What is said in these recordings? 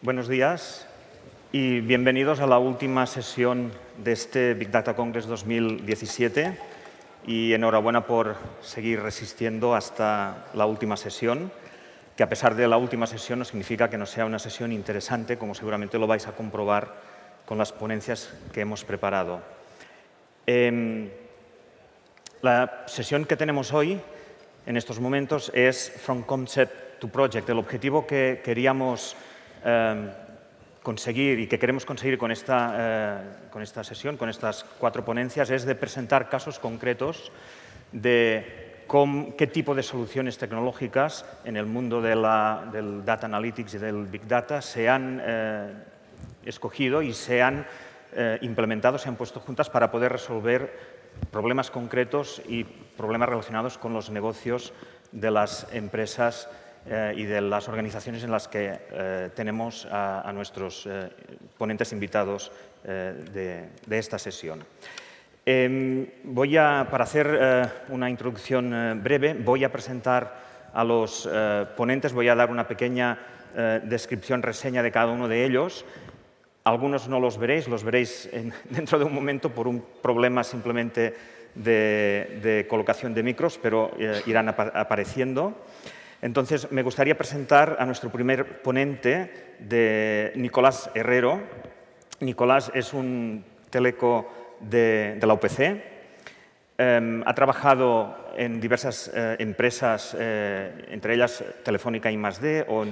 Buenos días y bienvenidos a la última sesión de este Big Data Congress 2017 y enhorabuena por seguir resistiendo hasta la última sesión, que a pesar de la última sesión no significa que no sea una sesión interesante, como seguramente lo vais a comprobar con las ponencias que hemos preparado. La sesión que tenemos hoy, en estos momentos, es From Concept to Project. El objetivo que queríamos conseguir y que queremos conseguir con esta sesión, con estas 4 ponencias, es de presentar casos concretos de qué tipo de soluciones tecnológicas en el mundo del Data Analytics y del Big Data se han escogido y se han implementado, se han puesto juntas para poder resolver problemas concretos y problemas relacionados con los negocios de las empresas y de las organizaciones en las que tenemos a nuestros ponentes invitados de esta sesión. Para hacer una introducción breve, voy a presentar a los ponentes, voy a dar una pequeña descripción, reseña de cada uno de ellos. Algunos no los veréis dentro de un momento por un problema simplemente de colocación de micros, pero irán apareciendo. Entonces, me gustaría presentar a nuestro primer ponente, Nicolás Herrero. Nicolás es un teleco de la UPC. Ha trabajado en diversas empresas, entre ellas Telefónica I+D o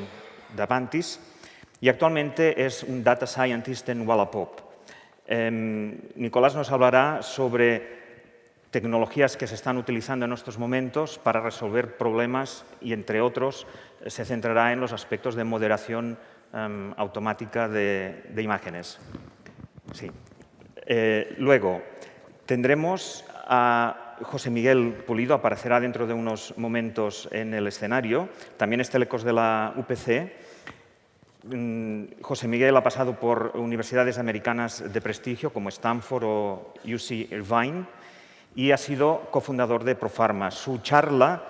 Davantis, y actualmente es un Data Scientist en Wallapop. Nicolás nos hablará sobre tecnologías que se están utilizando en estos momentos para resolver problemas y, entre otros, se centrará en los aspectos de moderación automática de imágenes. Sí. Luego, tendremos a José Miguel Pulido, aparecerá dentro de unos momentos en el escenario, también es telecos de la UPC. José Miguel ha pasado por universidades americanas de prestigio como Stanford o UC Irvine y ha sido cofundador de Profarma. Su charla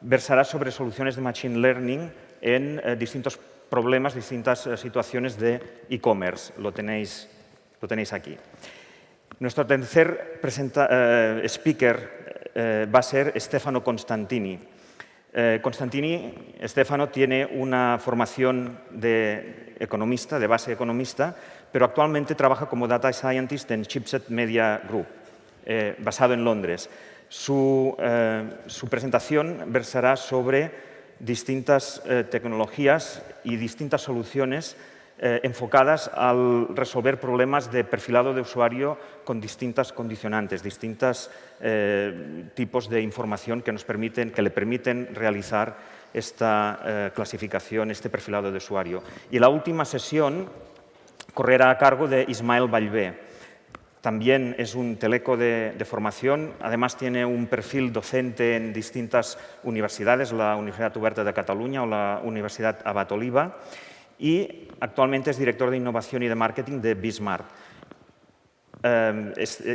versará sobre soluciones de Machine Learning en distintos problemas, distintas situaciones de e-commerce. Lo tenéis aquí. Nuestro tercer speaker va a ser Stefano Constantini. Stefano tiene una formación de economista, de base economista, pero actualmente trabaja como Data Scientist en Chipset Media Group, basado en Londres. Su presentación versará sobre distintas tecnologías y distintas soluciones enfocadas al resolver problemas de perfilado de usuario con distintas condicionantes, distintos tipos de información que le permiten realizar esta clasificación, este perfilado de usuario. Y la última sesión correrá a cargo de Ismael Vallvé. También es un teleco de formación, además tiene un perfil docente en distintas universidades, la Universitat Oberta de Cataluña o la Universidad Abat Oliba, y actualmente es director de innovación y de marketing de Bismarck.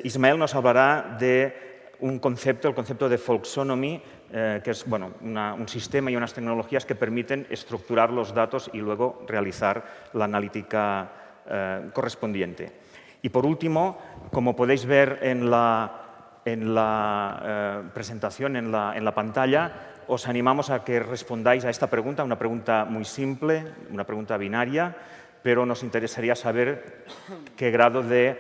Ismael nos hablará de un concepto, el concepto de folksonomy, que es un sistema y unas tecnologías que permiten estructurar los datos y luego realizar la analítica correspondiente. Y por último, como podéis ver en la presentación, en la pantalla, os animamos a que respondáis a esta pregunta, una pregunta muy simple, una pregunta binaria, pero nos interesaría saber qué grado de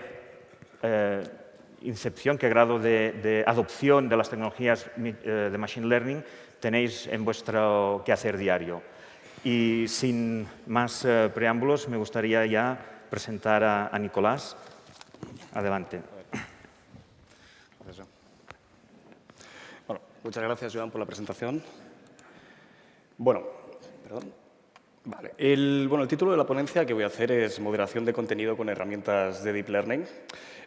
incepción, qué grado de adopción de las tecnologías de Machine Learning tenéis en vuestro quehacer diario. Y sin más preámbulos, me gustaría ya presentar a Nicolás. Adelante. Bueno, muchas gracias, Joan, por la presentación. Bueno, perdón. Vale. El título de la ponencia que voy a hacer es Moderación de contenido con herramientas de Deep Learning.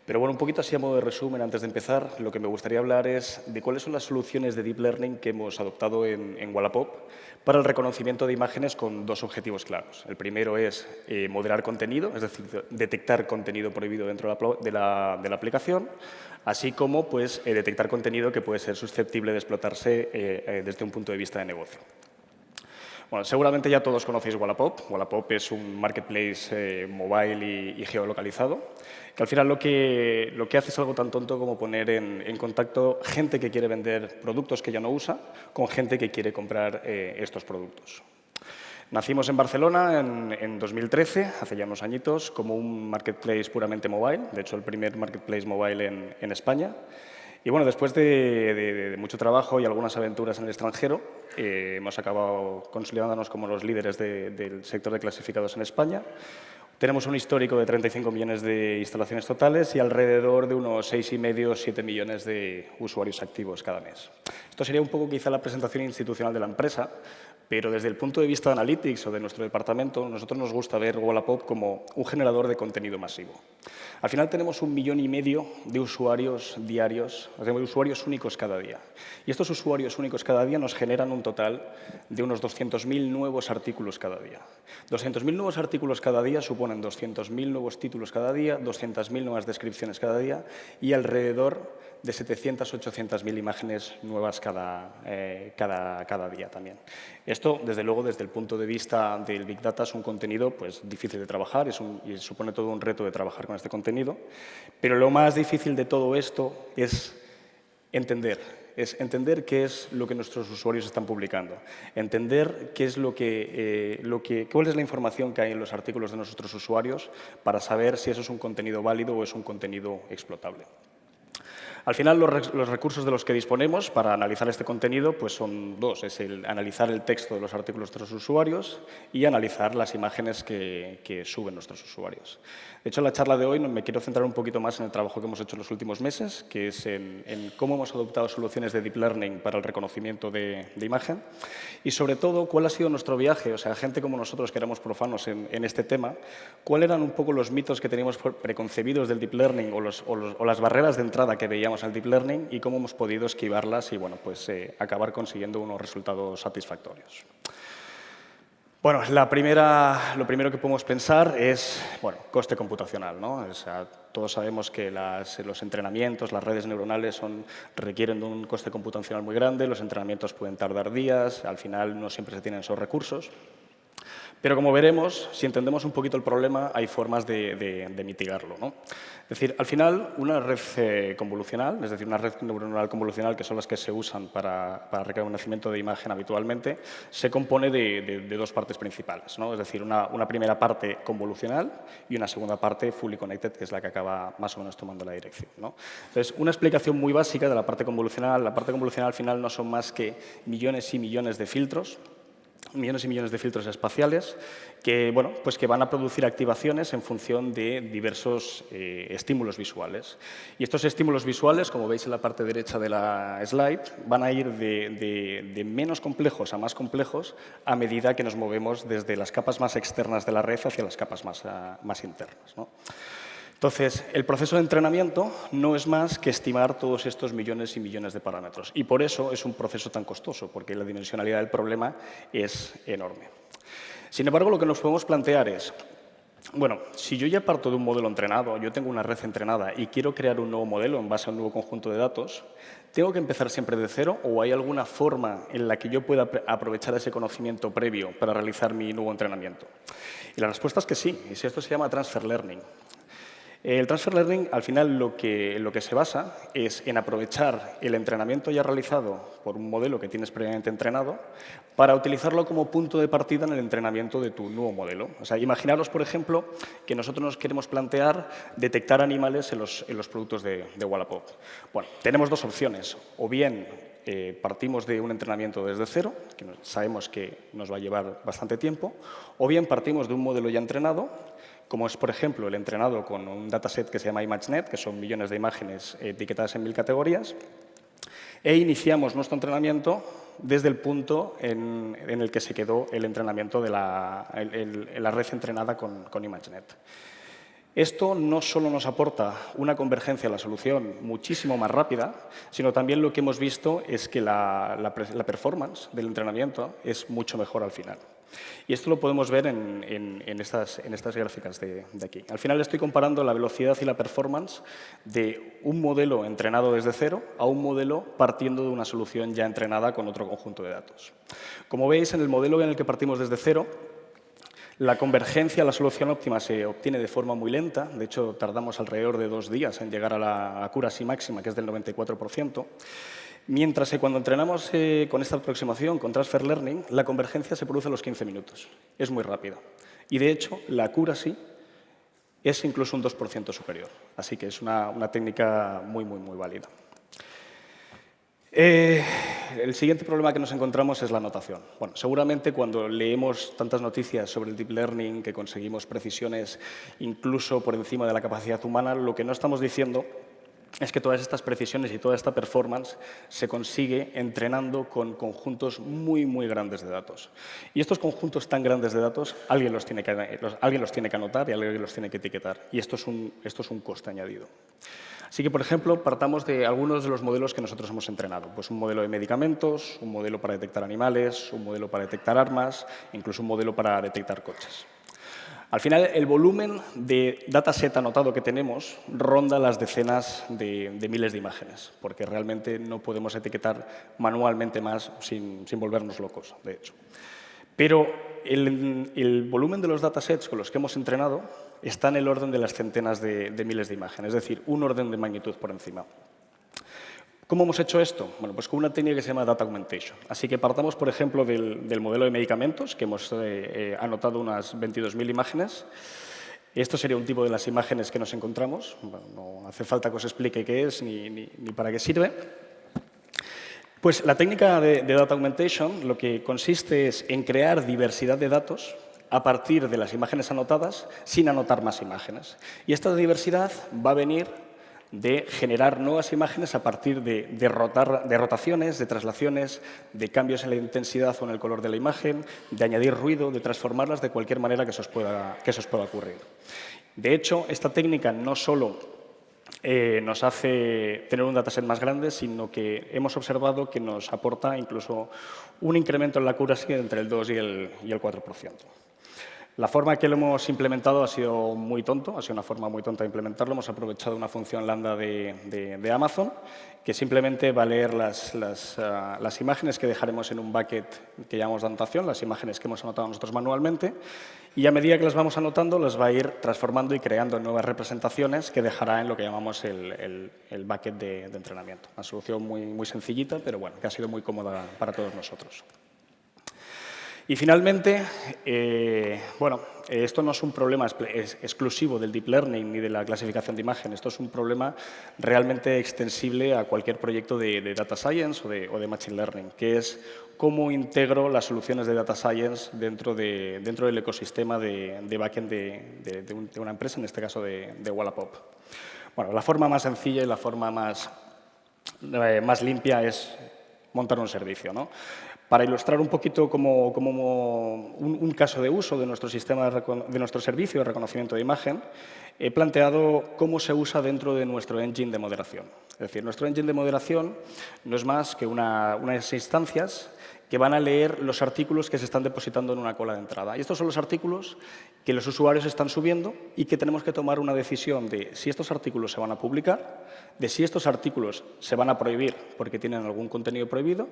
Pero bueno, un poquito así a modo de resumen, antes de empezar, lo que me gustaría hablar es de cuáles son las soluciones de Deep Learning que hemos adoptado en Wallapop para el reconocimiento de imágenes con 2 objetivos claros. El primero es moderar contenido, es decir, detectar contenido prohibido dentro de la aplicación, así como detectar contenido que puede ser susceptible de explotarse desde un punto de vista de negocio. Bueno, seguramente ya todos conocéis Wallapop. Wallapop es un marketplace mobile y geolocalizado, que al final lo que hace es algo tan tonto como poner en contacto gente que quiere vender productos que ya no usa con gente que quiere comprar estos productos. Nacimos en Barcelona en 2013, hace ya unos añitos, como un marketplace puramente mobile, de hecho el primer marketplace mobile en España. Y bueno, después de mucho trabajo y algunas aventuras en el extranjero, hemos acabado consolidándonos como los líderes del sector de clasificados en España. Tenemos un histórico de 35 millones de instalaciones totales y alrededor de unos 6,5 o 7 millones de usuarios activos cada mes. Esto sería un poco quizá la presentación institucional de la empresa, pero desde el punto de vista de Analytics o de nuestro departamento, nosotros nos gusta ver Wallapop como un generador de contenido masivo. Al final tenemos 1,5 millones de usuarios diarios, de usuarios únicos cada día. Y estos usuarios únicos cada día nos generan un total de unos 200.000 nuevos artículos cada día. 200.000 nuevos artículos cada día suponen 200.000 nuevos títulos cada día, 200.000 nuevas descripciones cada día y alrededor de 700 o 800.000 imágenes nuevas cada día también. Esto, desde luego, desde el punto de vista del Big Data, es un contenido pues, difícil de trabajar y supone todo un reto de trabajar con este contenido. Pero lo más difícil de todo esto es entender qué es lo que nuestros usuarios están publicando, entender qué es cuál es la información que hay en los artículos de nuestros usuarios para saber si eso es un contenido válido o es un contenido explotable. Al final, los recursos de los que disponemos para analizar este contenido pues son dos. Es el analizar el texto de los artículos de los usuarios y analizar las imágenes que suben nuestros usuarios. De hecho, en la charla de hoy me quiero centrar un poquito más en el trabajo que hemos hecho en los últimos meses, que es en cómo hemos adoptado soluciones de Deep Learning para el reconocimiento de imagen y, sobre todo, cuál ha sido nuestro viaje, o sea, gente como nosotros que éramos profanos en este tema, cuáles eran un poco los mitos que teníamos preconcebidos del Deep Learning o las barreras de entrada que veíamos al Deep Learning y cómo hemos podido esquivarlas y bueno, pues, acabar consiguiendo unos resultados satisfactorios. Bueno, lo primero que podemos pensar es coste computacional, ¿no? O sea, todos sabemos que los entrenamientos, las redes neuronales requieren de un coste computacional muy grande, los entrenamientos pueden tardar días, al final no siempre se tienen esos recursos. Pero como veremos, si entendemos un poquito el problema, hay formas de mitigarlo, ¿no? Es decir, al final, una red convolucional, es decir, una red neuronal convolucional, que son las que se usan para reconocimiento de imagen habitualmente, se compone de dos partes principales, ¿no? Es decir, una primera parte convolucional y una segunda parte fully connected, que es la que acaba más o menos tomando la dirección, ¿no? Entonces, una explicación muy básica de la parte convolucional. La parte convolucional al final no son más que millones y millones de filtros, millones y millones de filtros espaciales que van a producir activaciones en función de diversos estímulos visuales. Y estos estímulos visuales, como veis en la parte derecha de la slide, van a ir de menos complejos a más complejos a medida que nos movemos desde las capas más externas de la red hacia las capas más internas, ¿no? Entonces, el proceso de entrenamiento no es más que estimar todos estos millones y millones de parámetros. Y por eso es un proceso tan costoso, porque la dimensionalidad del problema es enorme. Sin embargo, lo que nos podemos plantear es, bueno, si yo ya parto de un modelo entrenado, yo tengo una red entrenada y quiero crear un nuevo modelo en base a un nuevo conjunto de datos, ¿tengo que empezar siempre de cero o hay alguna forma en la que yo pueda aprovechar ese conocimiento previo para realizar mi nuevo entrenamiento? Y la respuesta es que sí, y esto se llama Transfer Learning. El Transfer Learning, al final, lo que se basa es en aprovechar el entrenamiento ya realizado por un modelo que tienes previamente entrenado para utilizarlo como punto de partida en el entrenamiento de tu nuevo modelo. O sea, imaginaros, por ejemplo, que nosotros nos queremos plantear detectar animales en los productos de Wallapop. Bueno, tenemos dos opciones. O bien partimos de un entrenamiento desde cero, que sabemos que nos va a llevar bastante tiempo, o bien partimos de un modelo ya entrenado, como es, por ejemplo, el entrenado con un dataset que se llama ImageNet, que son millones de imágenes etiquetadas en 1000 categorías, e iniciamos nuestro entrenamiento desde el punto en el que se quedó el entrenamiento de la red entrenada con ImageNet. Esto no solo nos aporta una convergencia a la solución muchísimo más rápida, sino también lo que hemos visto es que la performance del entrenamiento es mucho mejor al final. Y esto lo podemos ver en estas gráficas de aquí. Al final estoy comparando la velocidad y la performance de un modelo entrenado desde cero a un modelo partiendo de una solución ya entrenada con otro conjunto de datos. Como veis, en el modelo en el que partimos desde cero, la convergencia a la solución óptima se obtiene de forma muy lenta. De hecho, tardamos alrededor de 2 días en llegar a la accuracy máxima, que es del 94%. Mientras que cuando entrenamos con esta aproximación, con Transfer Learning, la convergencia se produce a los 15 minutos. Es muy rápida. Y, de hecho, la accuracy es incluso un 2% superior. Así que es una técnica muy, muy, muy válida. El siguiente problema que nos encontramos es la anotación. Bueno, seguramente cuando leemos tantas noticias sobre el Deep Learning, que conseguimos precisiones incluso por encima de la capacidad humana, lo que no estamos diciendo es que todas estas precisiones y toda esta performance se consigue entrenando con conjuntos muy, muy grandes de datos. Y estos conjuntos tan grandes de datos, alguien los tiene que anotar y alguien los tiene que etiquetar. Y esto es un coste añadido. Así que, por ejemplo, partamos de algunos de los modelos que nosotros hemos entrenado. Pues un modelo de medicamentos, un modelo para detectar animales, un modelo para detectar armas, incluso un modelo para detectar coches. Al final, el volumen de dataset anotado que tenemos ronda las decenas de miles de imágenes, porque realmente no podemos etiquetar manualmente más sin volvernos locos, de hecho. Pero el volumen de los datasets con los que hemos entrenado está en el orden de las centenas de miles de imágenes, es decir, un orden de magnitud por encima. ¿Cómo hemos hecho esto? Bueno, pues con una técnica que se llama Data Augmentation. Así que partamos, por ejemplo, del modelo de medicamentos, que hemos anotado unas 22.000 imágenes. Esto sería un tipo de las imágenes que nos encontramos. Bueno, no hace falta que os explique qué es ni para qué sirve. Pues la técnica de Data Augmentation lo que consiste es en crear diversidad de datos a partir de las imágenes anotadas sin anotar más imágenes. Y esta diversidad va a venir de generar nuevas imágenes a partir de rotaciones, de traslaciones, de cambios en la intensidad o en el color de la imagen, de añadir ruido, de transformarlas de cualquier manera que se os pueda ocurrir. De hecho, esta técnica no solo nos hace tener un dataset más grande, sino que hemos observado que nos aporta incluso un incremento en la accuracy entre el 2 y el 4%. La forma que lo hemos implementado ha sido muy tonto, ha sido una forma muy tonta de implementarlo. Hemos aprovechado una función lambda de Amazon que simplemente va a leer las imágenes que dejaremos en un bucket que llamamos de anotación, las imágenes que hemos anotado nosotros manualmente, y a medida que las vamos anotando las va a ir transformando y creando nuevas representaciones que dejará en lo que llamamos el bucket de entrenamiento. Una solución muy, muy sencillita, pero bueno, que ha sido muy cómoda para todos nosotros. Y finalmente, bueno, esto no es un problema exclusivo del Deep Learning ni de la clasificación de imagen. Esto es un problema realmente extensible a cualquier proyecto de Data Science o de Machine Learning, que es cómo integro las soluciones de Data Science dentro del ecosistema de backend de una empresa, en este caso de Wallapop. Bueno, la forma más sencilla y la forma más limpia es montar un servicio, ¿no? Para ilustrar un poquito como un caso de uso de nuestro servicio de reconocimiento de imagen, he planteado cómo se usa dentro de nuestro engine de moderación. Es decir, nuestro engine de moderación no es más que unas instancias que van a leer los artículos que se están depositando en una cola de entrada. Y estos son los artículos que los usuarios están subiendo y que tenemos que tomar una decisión de si estos artículos se van a publicar, de si estos artículos se van a prohibir porque tienen algún contenido prohibido,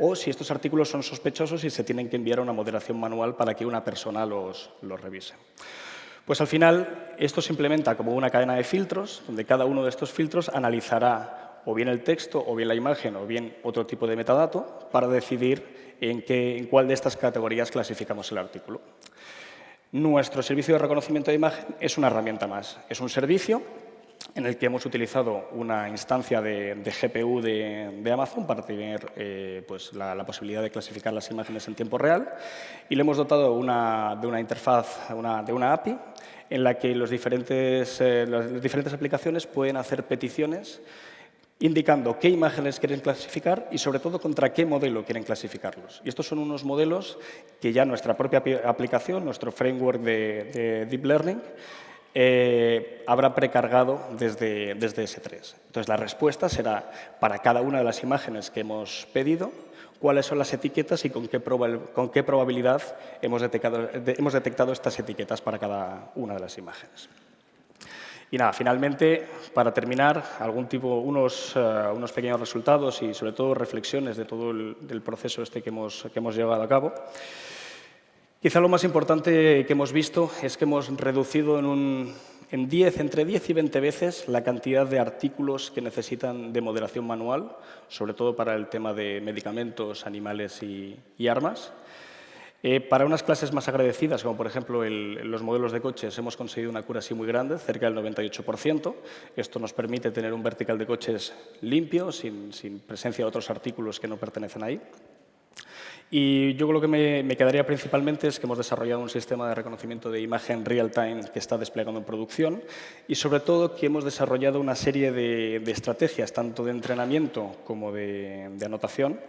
o si estos artículos son sospechosos y se tienen que enviar a una moderación manual para que una persona los revise. Pues al final esto se implementa como una cadena de filtros, donde cada uno de estos filtros analizará o bien el texto, o bien la imagen, o bien otro tipo de metadato, para decidir en cuál de estas categorías clasificamos el artículo. Nuestro servicio de reconocimiento de imagen es una herramienta más. Es un servicio en el que hemos utilizado una instancia de GPU de Amazon para tener pues, la posibilidad de clasificar las imágenes en tiempo real, y le hemos dotado de una interfaz, de una API, en la que las diferentes aplicaciones pueden hacer peticiones indicando qué imágenes quieren clasificar y, sobre todo, contra qué modelo quieren clasificarlos. Y estos son unos modelos que ya nuestra propia aplicación, nuestro framework de Deep Learning, habrá precargado desde S3. Entonces, la respuesta será para cada una de las imágenes que hemos pedido, cuáles son las etiquetas y con qué probabilidad hemos detectado estas etiquetas para cada una de las imágenes. Y nada, finalmente, para terminar, unos pequeños resultados y, sobre todo, reflexiones de todo el proceso que hemos llevado a cabo. Quizá lo más importante que hemos visto es que hemos reducido entre 10 y 20 veces la cantidad de artículos que necesitan de moderación manual, sobre todo para el tema de medicamentos, animales y armas. Para unas clases más agradecidas, como por ejemplo los modelos de coches, hemos conseguido una accuracy muy grande, cerca del 98%. Esto nos permite tener un vertical de coches limpio, sin presencia de otros artículos que no pertenecen ahí. Y yo lo que me quedaría principalmente es que hemos desarrollado un sistema de reconocimiento de imagen real-time que está desplegando en producción y, sobre todo, que hemos desarrollado una serie de estrategias, tanto de entrenamiento como de anotación,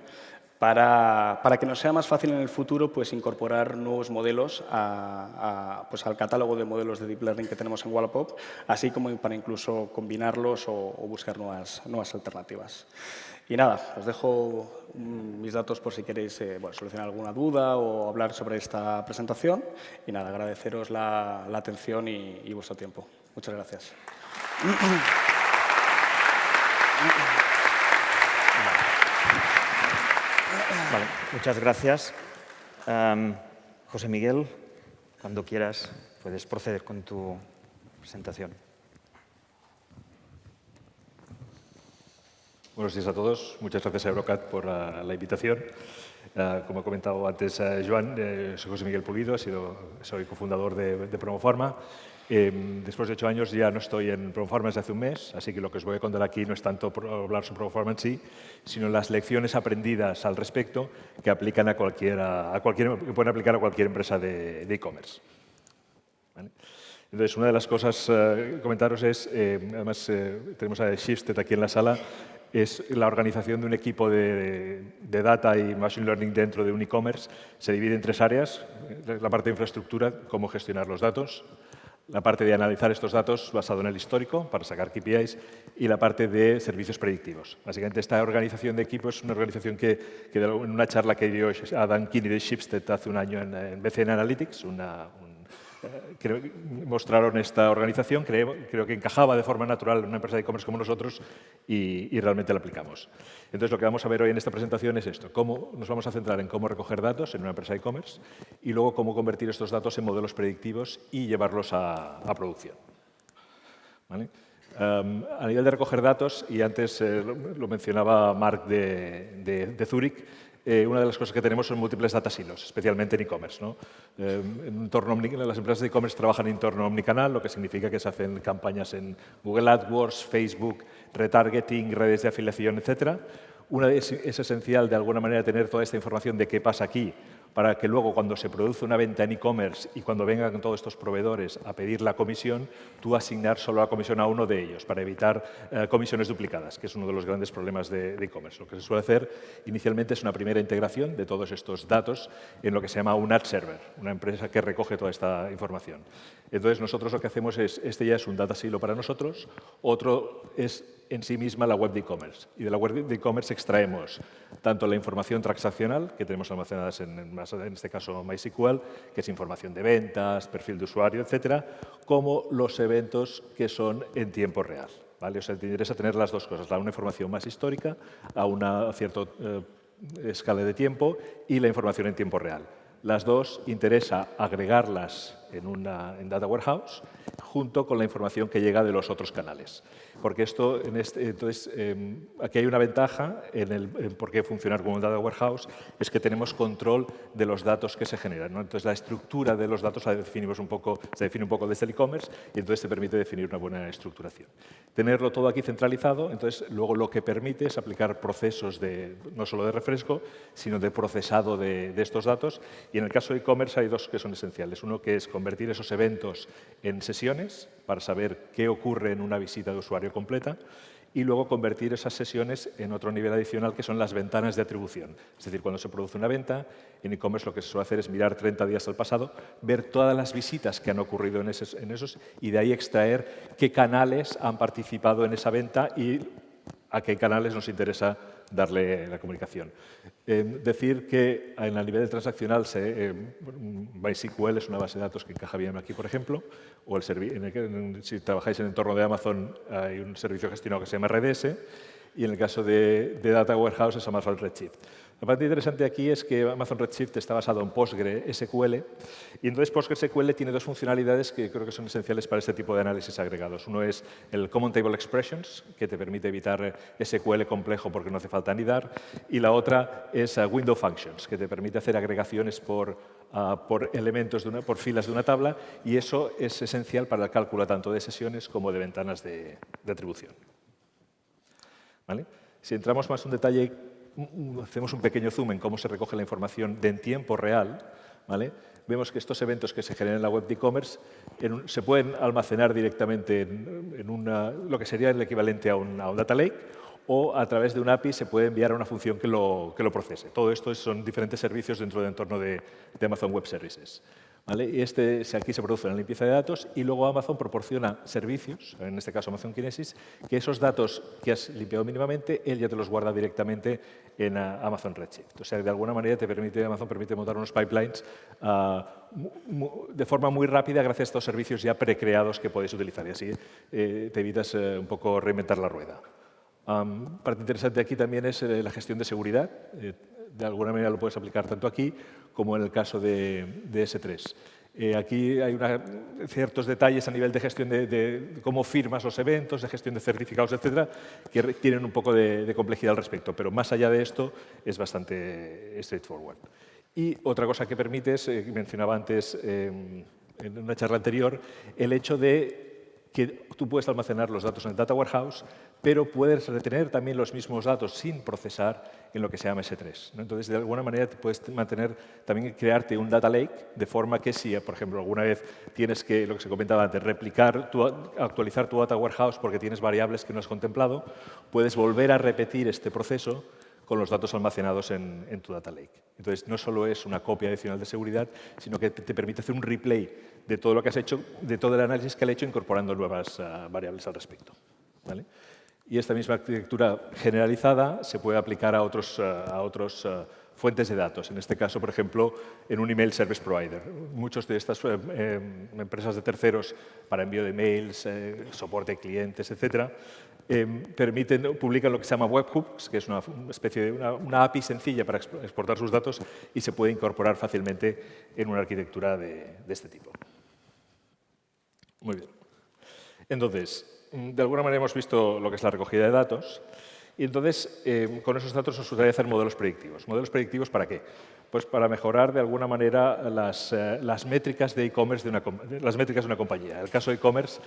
para que nos sea más fácil en el futuro incorporar nuevos modelos al catálogo de modelos de Deep Learning que tenemos en Wallapop, así como para incluso combinarlos o buscar nuevas alternativas. Y nada, os dejo mis datos por si queréis solucionar alguna duda o hablar sobre esta presentación. Y nada, agradeceros la atención y vuestro tiempo. Muchas gracias. Vale, muchas gracias. José Miguel, cuando quieras, puedes proceder con tu presentación. Buenos días a todos. Muchas gracias a Eurocat por la invitación. Como ha comentado antes Joan, soy José Miguel Pulido, soy cofundador de Promofarma. Después de 8 años ya no estoy en Promofarma desde hace un mes, así que lo que os voy a contar aquí no es tanto hablar sobre Promofarma en sí, sino las lecciones aprendidas al respecto que aplican que pueden aplicar a cualquier empresa de e-commerce. ¿Vale? Entonces, una de las cosas que comentaros es, además tenemos a Shifted aquí en la sala, es la organización de un equipo de data y machine learning dentro de un e-commerce. Se divide en 3 áreas, la parte de infraestructura, cómo gestionar los datos, la parte de analizar estos datos basado en el histórico para sacar KPIs y la parte de servicios predictivos. Básicamente, esta organización de equipo es una organización que en una charla que dio Adam Kinney de Shifted hace un año en BCN Analytics, mostraron esta organización, creo que encajaba de forma natural en una empresa de e-commerce como nosotros y realmente la aplicamos. Entonces, lo que vamos a ver hoy en esta presentación es esto, nos vamos a centrar en cómo recoger datos en una empresa de e-commerce y luego cómo convertir estos datos en modelos predictivos y llevarlos a producción. ¿Vale? A nivel de recoger datos, y antes lo mencionaba Marc de Zurich, una de las cosas que tenemos son múltiples data silos, especialmente en e-commerce, ¿no? Las empresas de e-commerce trabajan en entorno omnicanal, lo que significa que se hacen campañas en Google AdWords, Facebook, retargeting, redes de afiliación, etc. Es esencial, de alguna manera, tener toda esta información de qué pasa aquí, para que luego, cuando se produce una venta en e-commerce y cuando vengan todos estos proveedores a pedir la comisión, tú asignar solo la comisión a uno de ellos para evitar comisiones duplicadas, que es uno de los grandes problemas de e-commerce. Lo que se suele hacer inicialmente es una primera integración de todos estos datos en lo que se llama un ad server, una empresa que recoge toda esta información. Entonces, nosotros lo que hacemos es, este ya es un data silo para nosotros, otro es en sí misma la web de e-commerce. Y de la web de e-commerce extraemos tanto la información transaccional, que tenemos almacenadas en este caso MySQL, que es información de ventas, perfil de usuario, etcétera, como los eventos que son en tiempo real. ¿Vale? O sea, te interesa tener las dos cosas, una información más histórica a una cierta escala de tiempo y la información en tiempo real. Las dos interesa agregarlas en Data Warehouse junto con la información que llega de los otros canales. Porque aquí hay una ventaja en por qué funcionar como un Data Warehouse, es que tenemos control de los datos que se generan, ¿no? Entonces, la estructura de los datos se define un poco desde el e-commerce y entonces te permite definir una buena estructuración. Tenerlo todo aquí centralizado, entonces luego lo que permite es aplicar procesos no solo de refresco, sino de procesado de estos datos. Y en el caso de e-commerce hay dos que son esenciales. Uno que es convertir esos eventos en sesiones para saber qué ocurre en una visita de usuario completa y luego convertir esas sesiones en otro nivel adicional, que son las ventanas de atribución. Es decir, cuando se produce una venta, en e-commerce lo que se suele hacer es mirar 30 días al pasado, ver todas las visitas que han ocurrido en esos y de ahí extraer qué canales han participado en esa venta y a qué canales nos interesa darle la comunicación. Decir que a nivel transaccional MySQL es una base de datos que encaja bien aquí, por ejemplo, o si trabajáis en el entorno de Amazon hay un servicio gestionado que se llama RDS, y en el caso de Data Warehouse es Amazon Redshift. La parte interesante aquí es que Amazon Redshift está basado en PostgreSQL y entonces PostgreSQL tiene dos funcionalidades que creo que son esenciales para este tipo de análisis agregados. Uno es el Common Table Expressions, que te permite evitar SQL complejo porque no hace falta anidar, y la otra es Window Functions, que te permite hacer agregaciones por elementos, por filas de una tabla, y eso es esencial para el cálculo tanto de sesiones como de ventanas de atribución. ¿Vale? Si entramos más en detalle, hacemos un pequeño zoom en cómo se recoge la información en tiempo real, ¿vale? Vemos que estos eventos que se generan en la web de e-commerce se pueden almacenar directamente en lo que sería el equivalente a un data lake, o a través de un API se puede enviar a una función que lo procese. Todo esto son diferentes servicios dentro del entorno de Amazon Web Services. ¿Vale? Y aquí se produce la limpieza de datos y luego Amazon proporciona servicios, en este caso Amazon Kinesis, que esos datos que has limpiado mínimamente, él ya te los guarda directamente en Amazon Redshift. O sea, de alguna manera Amazon permite montar unos pipelines de forma muy rápida gracias a estos servicios ya precreados que podéis utilizar y así te evitas un poco reinventar la rueda. Parte interesante aquí también es la gestión de seguridad. De alguna manera lo puedes aplicar tanto aquí como en el caso de S3. Aquí hay ciertos detalles a nivel de gestión de cómo firmas los eventos, de gestión de certificados, etcétera, que tienen un poco de complejidad al respecto, pero más allá de esto es bastante straightforward. Y otra cosa que permite es, mencionaba antes en una charla anterior, el hecho de que tú puedes almacenar los datos en el Data Warehouse, pero puedes retener también los mismos datos sin procesar en lo que se llama S3. ¿No? Entonces, de alguna manera, te puedes también crearte un Data Lake, de forma que si, por ejemplo, alguna vez tienes que, lo que se comentaba antes, actualizar tu Data Warehouse porque tienes variables que no has contemplado, puedes volver a repetir este proceso con los datos almacenados en tu Data Lake. Entonces, no solo es una copia adicional de seguridad, sino que te permite hacer un replay de todo lo que has hecho, de todo el análisis que has hecho, incorporando nuevas variables al respecto. ¿Vale? Y esta misma arquitectura generalizada se puede aplicar a otros fuentes de datos. En este caso, por ejemplo, en un email service provider. Muchas de estas empresas de terceros para envío de mails, soporte de clientes, etcétera, publican lo que se llama webhooks, que es una especie de una API sencilla para exportar sus datos y se puede incorporar fácilmente en una arquitectura de este tipo. Muy bien. Entonces, de alguna manera hemos visto lo que es la recogida de datos y entonces con esos datos nos gustaría hacer modelos predictivos. ¿Modelos predictivos para qué? Pues para mejorar de alguna manera las métricas de e-commerce las métricas de una compañía. En el caso de e-commerce,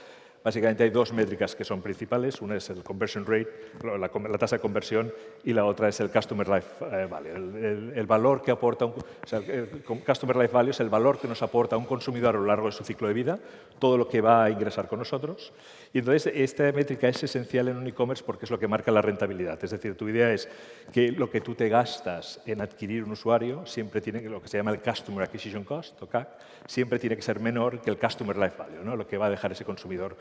básicamente hay dos métricas que son principales. Una es el conversion rate, la tasa de conversión, y la otra es el customer life value, el valor que aporta el customer life value es el valor que nos aporta un consumidor a lo largo de su ciclo de vida, todo lo que va a ingresar con nosotros. Y entonces esta métrica es esencial en un e-commerce porque es lo que marca la rentabilidad. Es decir, tu idea es que lo que tú te gastas en adquirir un usuario siempre tiene lo que se llama el Customer Acquisition Cost, o CAC, siempre tiene que ser menor que el Customer Life Value, ¿no? Lo que va a dejar ese consumidor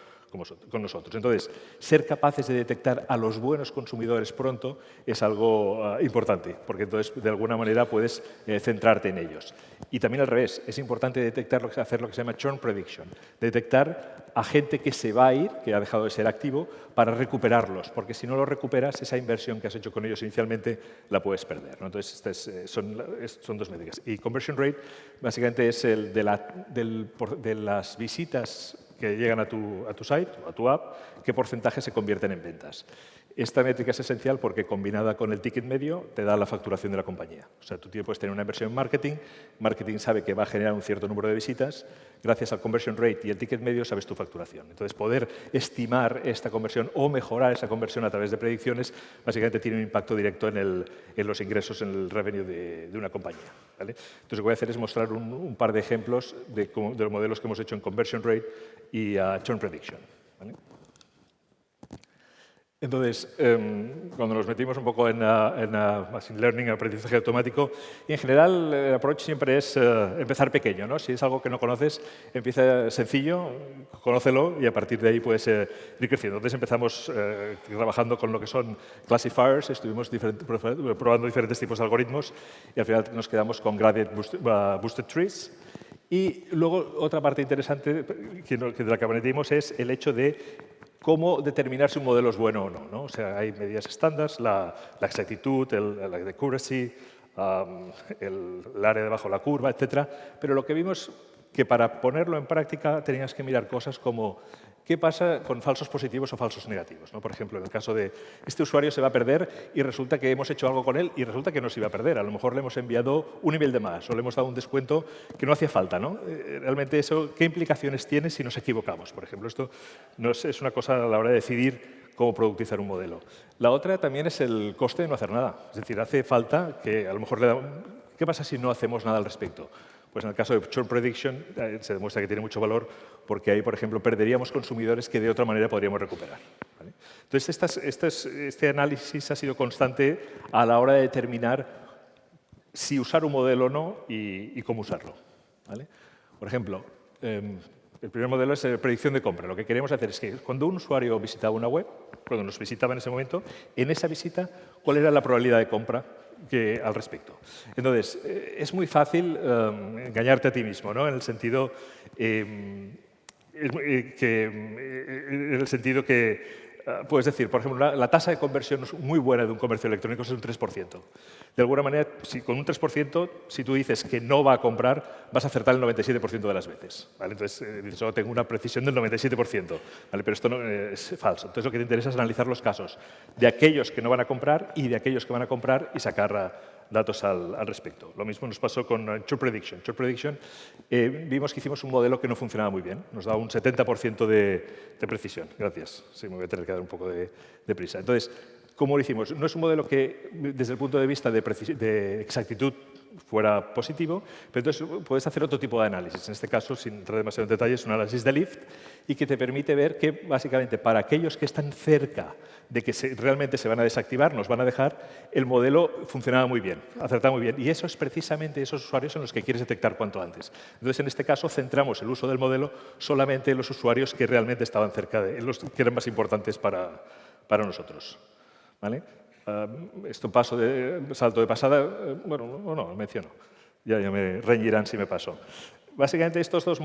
con nosotros. Entonces, ser capaces de detectar a los buenos consumidores pronto es algo importante, porque entonces de alguna manera puedes centrarte en ellos. Y también al revés, es importante hacer lo que se llama churn prediction, detectar a gente que se va a ir, que ha dejado de ser activo, para recuperarlos, porque si no los recuperas, esa inversión que has hecho con ellos inicialmente la puedes perder, ¿no? Entonces, son dos métricas. Y conversion rate básicamente es el de las visitas que llegan a tu site o a tu app, qué porcentaje se convierten en ventas. Esta métrica es esencial porque combinada con el ticket medio te da la facturación de la compañía. O sea, tú puedes tener una inversión en marketing, marketing sabe que va a generar un cierto número de visitas, gracias al conversion rate y el ticket medio sabes tu facturación. Entonces, poder estimar esta conversión o mejorar esa conversión a través de predicciones, básicamente tiene un impacto directo en los ingresos, en el revenue de una compañía. ¿Vale? Entonces, lo que voy a hacer es mostrar un par de ejemplos de los modelos que hemos hecho en conversion rate y churn prediction. ¿Vale? Entonces, cuando nos metimos un poco en Machine Learning, aprendizaje automático, y en general el approach siempre es empezar pequeño, ¿no? Si es algo que no conoces, empieza sencillo, conócelo y a partir de ahí puedes ir creciendo. Entonces empezamos trabajando con lo que son classifiers, estuvimos probando diferentes tipos de algoritmos y al final nos quedamos con Gradient Boosted Trees. Y luego otra parte interesante de la que aprendimos es el hecho de cómo determinar si un modelo es bueno o no, ¿no? O sea, hay medidas estándar, la exactitud, la accuracy, el área debajo de la curva, etc. Pero lo que vimos que para ponerlo en práctica tenías que mirar cosas como qué pasa con falsos positivos o falsos negativos, ¿no? Por ejemplo, en el caso de este usuario se va a perder y resulta que hemos hecho algo con él y resulta que no se iba a perder. A lo mejor le hemos enviado un email de más o le hemos dado un descuento que no hacía falta, ¿no? Realmente eso, ¿qué implicaciones tiene si nos equivocamos? Por ejemplo, esto no es una cosa a la hora de decidir cómo productizar un modelo. La otra también es el coste de no hacer nada. Es decir, hace falta que a lo mejor ¿qué pasa si no hacemos nada al respecto? Pues en el caso de Churn Prediction se demuestra que tiene mucho valor porque ahí, por ejemplo, perderíamos consumidores que de otra manera podríamos recuperar, ¿vale? Entonces, este análisis ha sido constante a la hora de determinar si usar un modelo o no y cómo usarlo, ¿vale? Por ejemplo, el primer modelo es predicción de compra. Lo que queremos hacer es que cuando un usuario visitaba una web, cuando nos visitaba en ese momento, en esa visita, ¿cuál era la probabilidad de compra al respecto? Entonces, es muy fácil engañarte a ti mismo, ¿no? En el sentido que puedes decir, por ejemplo, la tasa de conversión muy buena de un comercio electrónico es un 3%. De alguna manera, con un 3%, si tú dices que no va a comprar, vas a acertar el 97% de las veces, ¿vale? Entonces, yo tengo una precisión del 97%, ¿vale? Pero esto no, es falso. Entonces, lo que te interesa es analizar los casos de aquellos que no van a comprar y de aquellos que van a comprar y sacar datos al respecto. Lo mismo nos pasó con Churn Prediction. Churn Prediction vimos que hicimos un modelo que no funcionaba muy bien. Nos daba un 70% de precisión. Gracias. Sí, me voy a tener que dar un poco de prisa. Entonces, ¿cómo lo hicimos? No es un modelo que, desde el punto de vista de exactitud, fuera positivo, pero entonces puedes hacer otro tipo de análisis. En este caso, sin entrar demasiado en detalles, un análisis de lift y que te permite ver que, básicamente, para aquellos que están cerca de que realmente se van a desactivar, nos van a dejar, el modelo funcionaba muy bien, acertaba muy bien. Y eso es precisamente esos usuarios en los que quieres detectar cuanto antes. Entonces, en este caso, centramos el uso del modelo solamente en los usuarios que realmente estaban cerca de los que eran más importantes para nosotros, ¿vale? Esto salto de pasada, bueno, no, lo menciono. Ya me reñirán si me paso. Básicamente,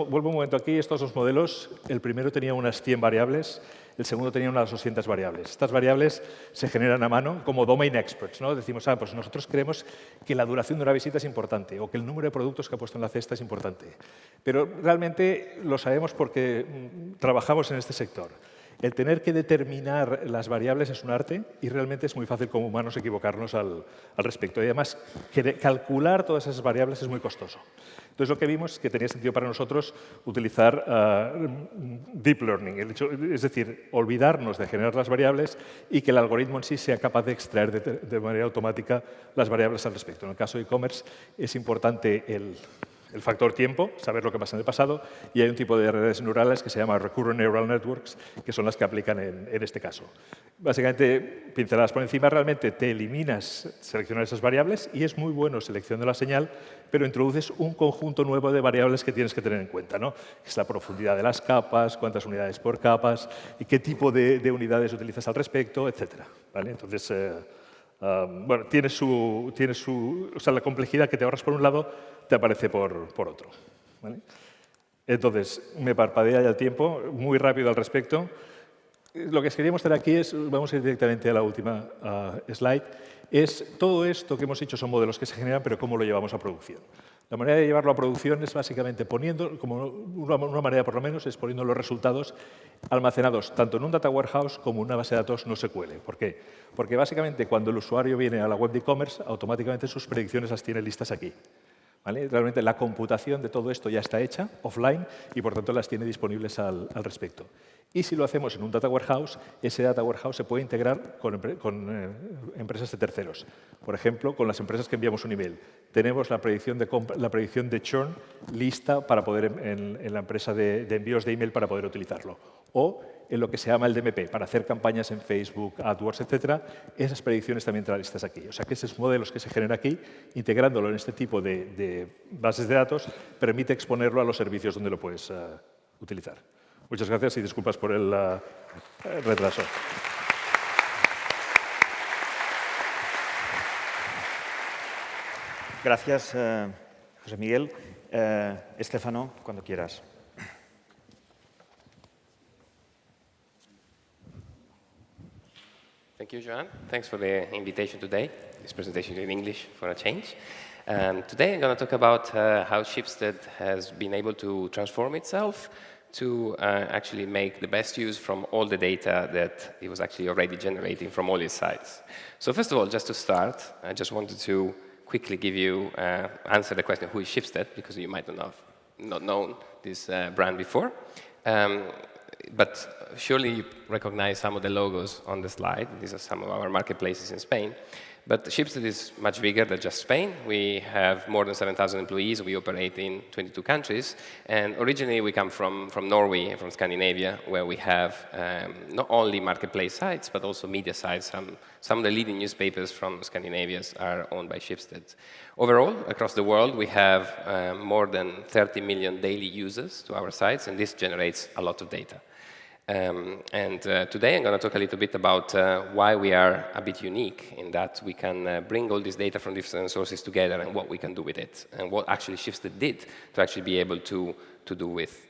vuelvo un momento aquí, estos dos modelos, el primero tenía unas 100 variables, el segundo tenía unas 200 variables. Estas variables se generan a mano como domain experts, ¿no? Decimos, pues nosotros creemos que la duración de una visita es importante o que el número de productos que ha puesto en la cesta es importante. Pero realmente lo sabemos porque trabajamos en este sector. El tener que determinar las variables es un arte y realmente es muy fácil como humanos equivocarnos al respecto. Y además, calcular todas esas variables es muy costoso. Entonces, lo que vimos es que tenía sentido para nosotros utilizar deep learning, es decir, olvidarnos de generar las variables y que el algoritmo en sí sea capaz de extraer de manera automática las variables al respecto. En el caso de e-commerce es importante el factor tiempo, saber lo que pasa en el pasado, y hay un tipo de redes neurales que se llama Recurrent Neural Networks, que son las que aplican en este caso. Básicamente, pinceladas por encima, realmente te eliminas seleccionar esas variables y es muy bueno seleccionar la señal, pero introduces un conjunto nuevo de variables que tienes que tener en cuenta, ¿no? Es la profundidad de las capas, cuántas unidades por capas, y qué tipo de unidades utilizas al respecto, etc. ¿Vale? Entonces, bueno, o sea, la complejidad que te ahorras por un lado te aparece por otro, ¿vale? Entonces, me parpadea ya el tiempo, muy rápido al respecto. Lo que quería mostrar aquí vamos a ir directamente a la última slide, es todo esto que hemos hecho son modelos que se generan, pero cómo lo llevamos a producción. La manera de llevarlo a producción es básicamente poniendo, como una manera por lo menos, es poniendo los resultados almacenados tanto en un data warehouse como en una base de datos NoSQL. ¿Por qué? Porque básicamente cuando el usuario viene a la web de e-commerce, automáticamente sus predicciones las tiene listas aquí, ¿vale? Realmente la computación de todo esto ya está hecha, offline, y por tanto las tiene disponibles al respecto. Y si lo hacemos en un data warehouse, ese data warehouse se puede integrar con empresas de terceros. Por ejemplo, con las empresas que enviamos un email. tenemos la predicción de churn lista para poder en la empresa de envíos de email para poder utilizarlo. O en lo que se llama el DMP, para hacer campañas en Facebook, AdWords, etcétera, esas predicciones también traen listas aquí. O sea que esos modelos que se generan aquí, integrándolo en este tipo de bases de datos, permite exponerlo a los servicios donde lo puedes utilizar. Muchas gracias y disculpas por el retraso. Gracias, José Miguel. Estefano, cuando quieras. Thank you, Joan. Thanks for the invitation today. This presentation is in English for a change. Today I'm going to talk about how Schibsted has been able to transform itself to actually make the best use from all the data that it was actually already generating from all its sites. So first of all, just to start, I just wanted to quickly give you, answer the question, who is Schibsted? Because you might not known this brand before. But surely you recognize some of the logos on the slide. These are some of our marketplaces in Spain. But Schibsted is much bigger than just Spain. We have more than 7,000 employees. We operate in 22 countries. And originally, we come from Norway, from Scandinavia, where we have not only marketplace sites, but also media sites. Some of the leading newspapers from Scandinavia are owned by Schibsted. Overall, across the world, we have more than 30 million daily users to our sites, and this generates a lot of data. Today I'm going to talk a little bit about why we are a bit unique in that we can bring all this data from different sources together and what we can do with it, and what actually Schibsted did to actually be able to do with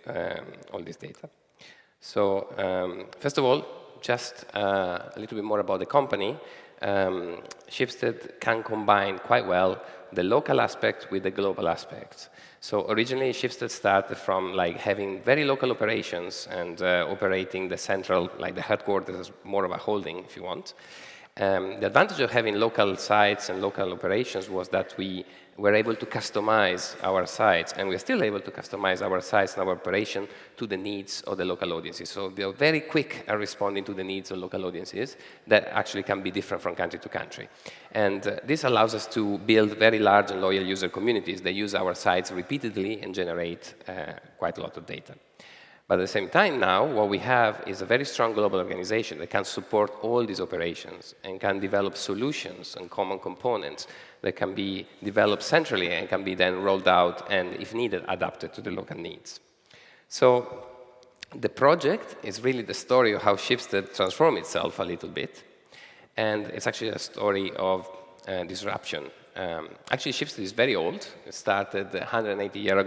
all this data. So first of all, just a little bit more about the company. Schibsted can combine quite well the local aspect with the global aspect. So originally, Schibsted started from like having very local operations and operating the central, like the headquarters, as more of a holding, if you want. The advantage of having local sites and local operations was that we were able to customize our sites, and we're still able to customize our sites and our operation to the needs of the local audiences. So we are very quick at responding to the needs of local audiences that actually can be different from country to country. And this allows us to build very large and loyal user communities that use our sites repeatedly and generate quite a lot of data. But at the same time now, what we have is a very strong global organization that can support all these operations and can develop solutions and common components that can be developed centrally and can be then rolled out and, if needed, adapted to the local needs. So the project is really the story of how Schibsted transformed itself a little bit. And it's actually a story of disruption. Actually, Schibsted is very old. It started 180 years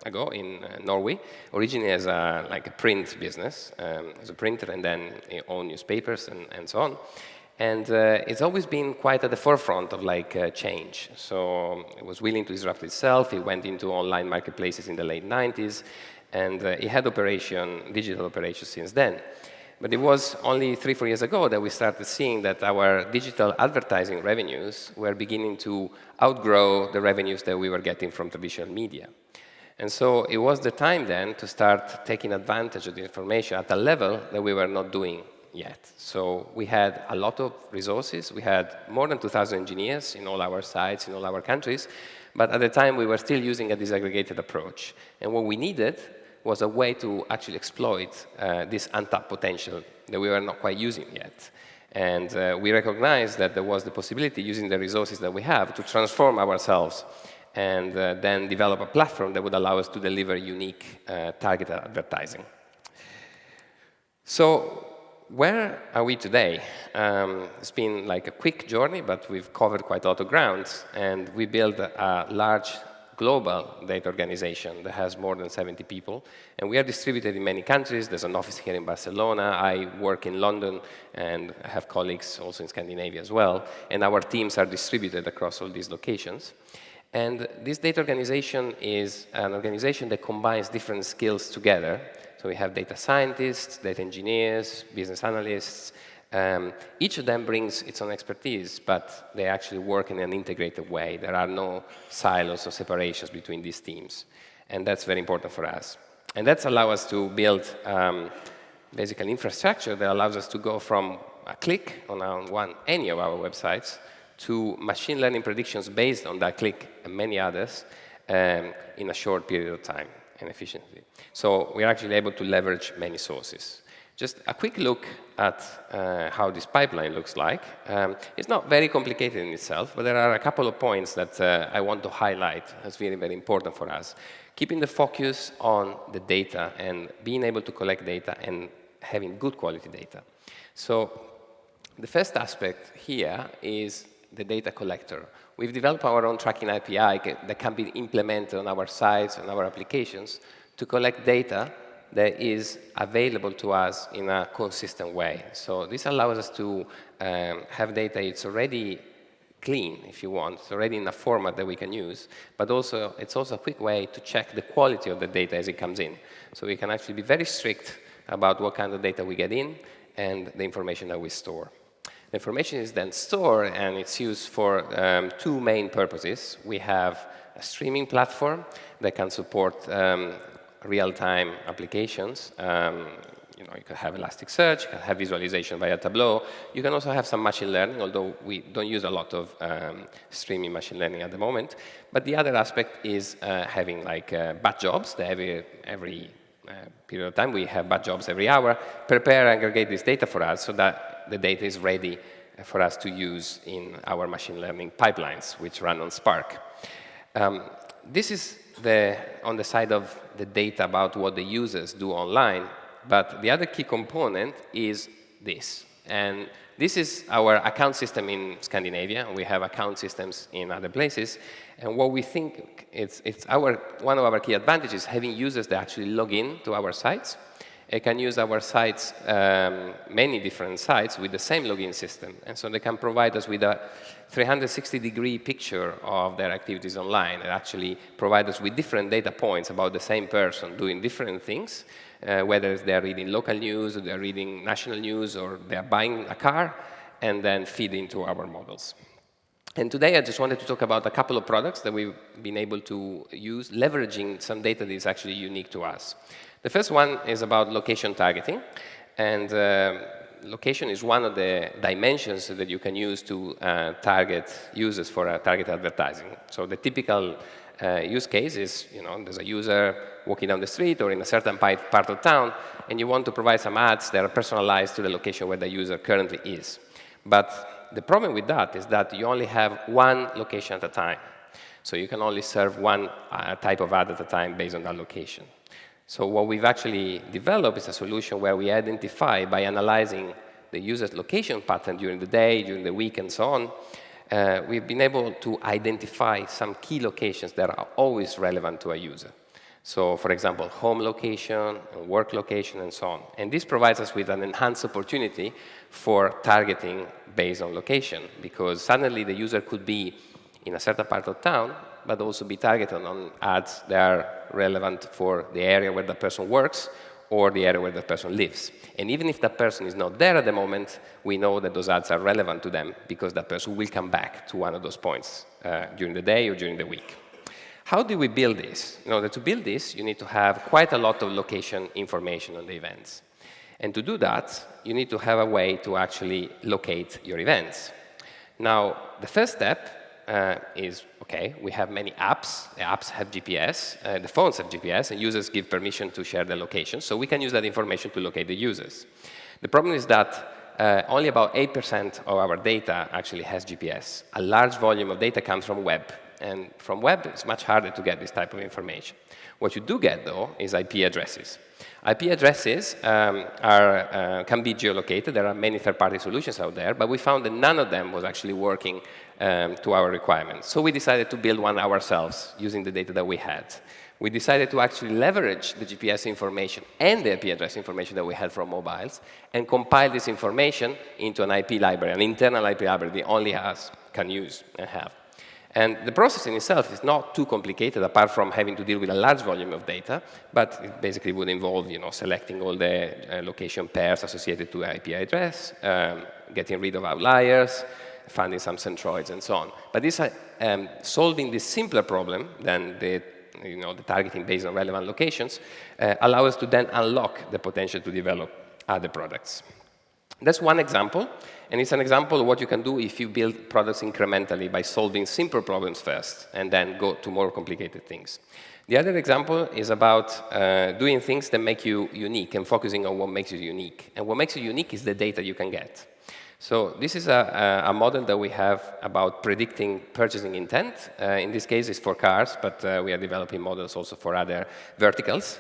ago in Norway, originally as like a print business, as a printer, and then own newspapers and so on. And it's always been quite at the forefront of like change. So it was willing to disrupt itself. It went into online marketplaces in the late 90s, and it had digital operations since then. But it was only 3-4 years ago that we started seeing that our digital advertising revenues were beginning to outgrow the revenues that we were getting from traditional media. And so it was the time then to start taking advantage of the information at a level that we were not doing yet. So we had a lot of resources. We had more than 2,000 engineers in all our sites, in all our countries. But at the time, we were still using a disaggregated approach. And what we needed was a way to actually exploit this untapped potential that we were not quite using yet. And we recognized that there was the possibility, using the resources that we have, to transform ourselves and then develop a platform that would allow us to deliver unique targeted advertising. So where are we today? It's been like a quick journey, but we've covered quite a lot of ground, and we built a large global data organization that has more than 70 people, and we are distributed in many countries. There's an office here in Barcelona. I work in London, and I have colleagues also in Scandinavia as well, and our teams are distributed across all these locations. And this data organization is an organization that combines different skills together. So we have data scientists, data engineers, business analysts. Each of them brings its own expertise, but they actually work in an integrated way. There are no silos or separations between these teams. And that's very important for us. And that's allows us to build basically infrastructure that allows us to go from a click on any of our websites to machine learning predictions based on that click and many others in a short period of time and efficiently. So we're actually able to leverage many sources. Just a quick look at how this pipeline looks like. It's not very complicated in itself, but there are a couple of points that I want to highlight as very, very important for us. Keeping the focus on the data and being able to collect data and having good quality data. So the first aspect here is the data collector. We've developed our own tracking API that can be implemented on our sites and our applications to collect data that is available to us in a consistent way. So this allows us to have data it's already clean, if you want. It's already in a format that we can use, but also it's also a quick way to check the quality of the data as it comes in. So we can actually be very strict about what kind of data we get in and the information that we store. The information is then stored, and it's used for two main purposes. We have a streaming platform that can support real-time applications. You can have Elasticsearch, you can have visualization via Tableau. You can also have some machine learning, although we don't use a lot of streaming machine learning at the moment. But the other aspect is having like batch jobs that every period of time. We have batch jobs every hour, prepare and aggregate this data for us so that the data is ready for us to use in our machine learning pipelines, which run on Spark. This is on the side of the data about what the users do online, but the other key component is this. And this is our account system in Scandinavia. We have account systems in other places. And what we think one of our key advantages, having users that actually log in to our sites. They can use our sites, many different sites, with the same login system. And so they can provide us with a 360-degree picture of their activities online and actually provide us with different data points about the same person doing different things, whether they're reading local news, or they're reading national news, or they're buying a car, and then feed into our models. And today, I just wanted to talk about a couple of products that we've been able to use, leveraging some data that is actually unique to us. The first one is about location targeting. And location is one of the dimensions that you can use to target users for targeted advertising. So the typical use case is, there's a user walking down the street or in a certain part of town, and you want to provide some ads that are personalized to the location where the user currently is. But the problem with that is that you only have one location at a time. So you can only serve one type of ad at a time based on that location. So what we've actually developed is a solution where we identify, by analyzing the user's location pattern during the day, during the week, and so on, we've been able to identify some key locations that are always relevant to a user. So, for example, home location, work location, and so on. And this provides us with an enhanced opportunity for targeting based on location, because suddenly the user could be in a certain part of town, but also be targeted on ads that are relevant for the area where the person works or the area where the person lives. And even if that person is not there at the moment, we know that those ads are relevant to them because that person will come back to one of those points during the day or during the week. How do we build this? In order to build this, you need to have quite a lot of location information on the events. And to do that, you need to have a way to actually locate your events. Now, the first step is, okay, we have many apps. The apps have GPS, the phones have GPS, and users give permission to share their location. So we can use that information to locate the users. The problem is that only about 8% of our data actually has GPS. A large volume of data comes from web. And from web, it's much harder to get this type of information. What you do get, though, is IP addresses. IP addresses can be geolocated. There are many third-party solutions out there, but we found that none of them was actually working to our requirements. So we decided to build one ourselves using the data that we had. We decided to actually leverage the GPS information and the IP address information that we had from mobiles and compile this information into an IP library, an internal IP library that only us can use and have. And the process in itself is not too complicated, apart from having to deal with a large volume of data, but it basically would involve selecting all the location pairs associated to IP address, getting rid of outliers, finding some centroids, and so on. But this, solving this simpler problem than the targeting based on relevant locations allows us to then unlock the potential to develop other products. That's one example, and it's an example of what you can do if you build products incrementally by solving simple problems first and then go to more complicated things. The other example is about doing things that make you unique and focusing on what makes you unique. And what makes you unique is the data you can get. So this is a model that we have about predicting purchasing intent. In this case, it's for cars, but we are developing models also for other verticals.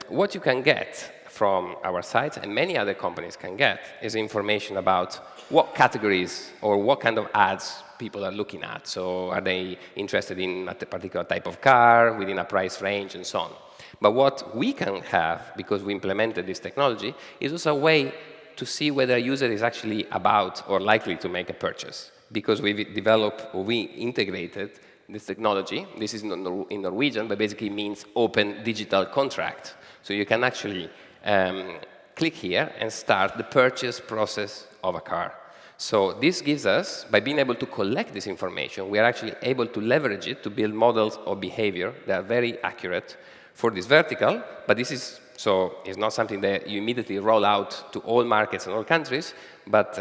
What you can get from our sites, and many other companies can get, is information about what categories or what kind of ads people are looking at. So are they interested in a particular type of car, within a price range, and so on. But what we can have, because we implemented this technology, is also a way to see whether a user is actually about or likely to make a purchase. Because we've developed, or we integrated this technology. This is in Norwegian, but basically means open digital contract. So you can actually click here and start the purchase process of a car. So this gives us, by being able to collect this information, we are actually able to leverage it to build models of behavior that are very accurate for this vertical, but this is, so it's not something that you immediately roll out to all markets and all countries, but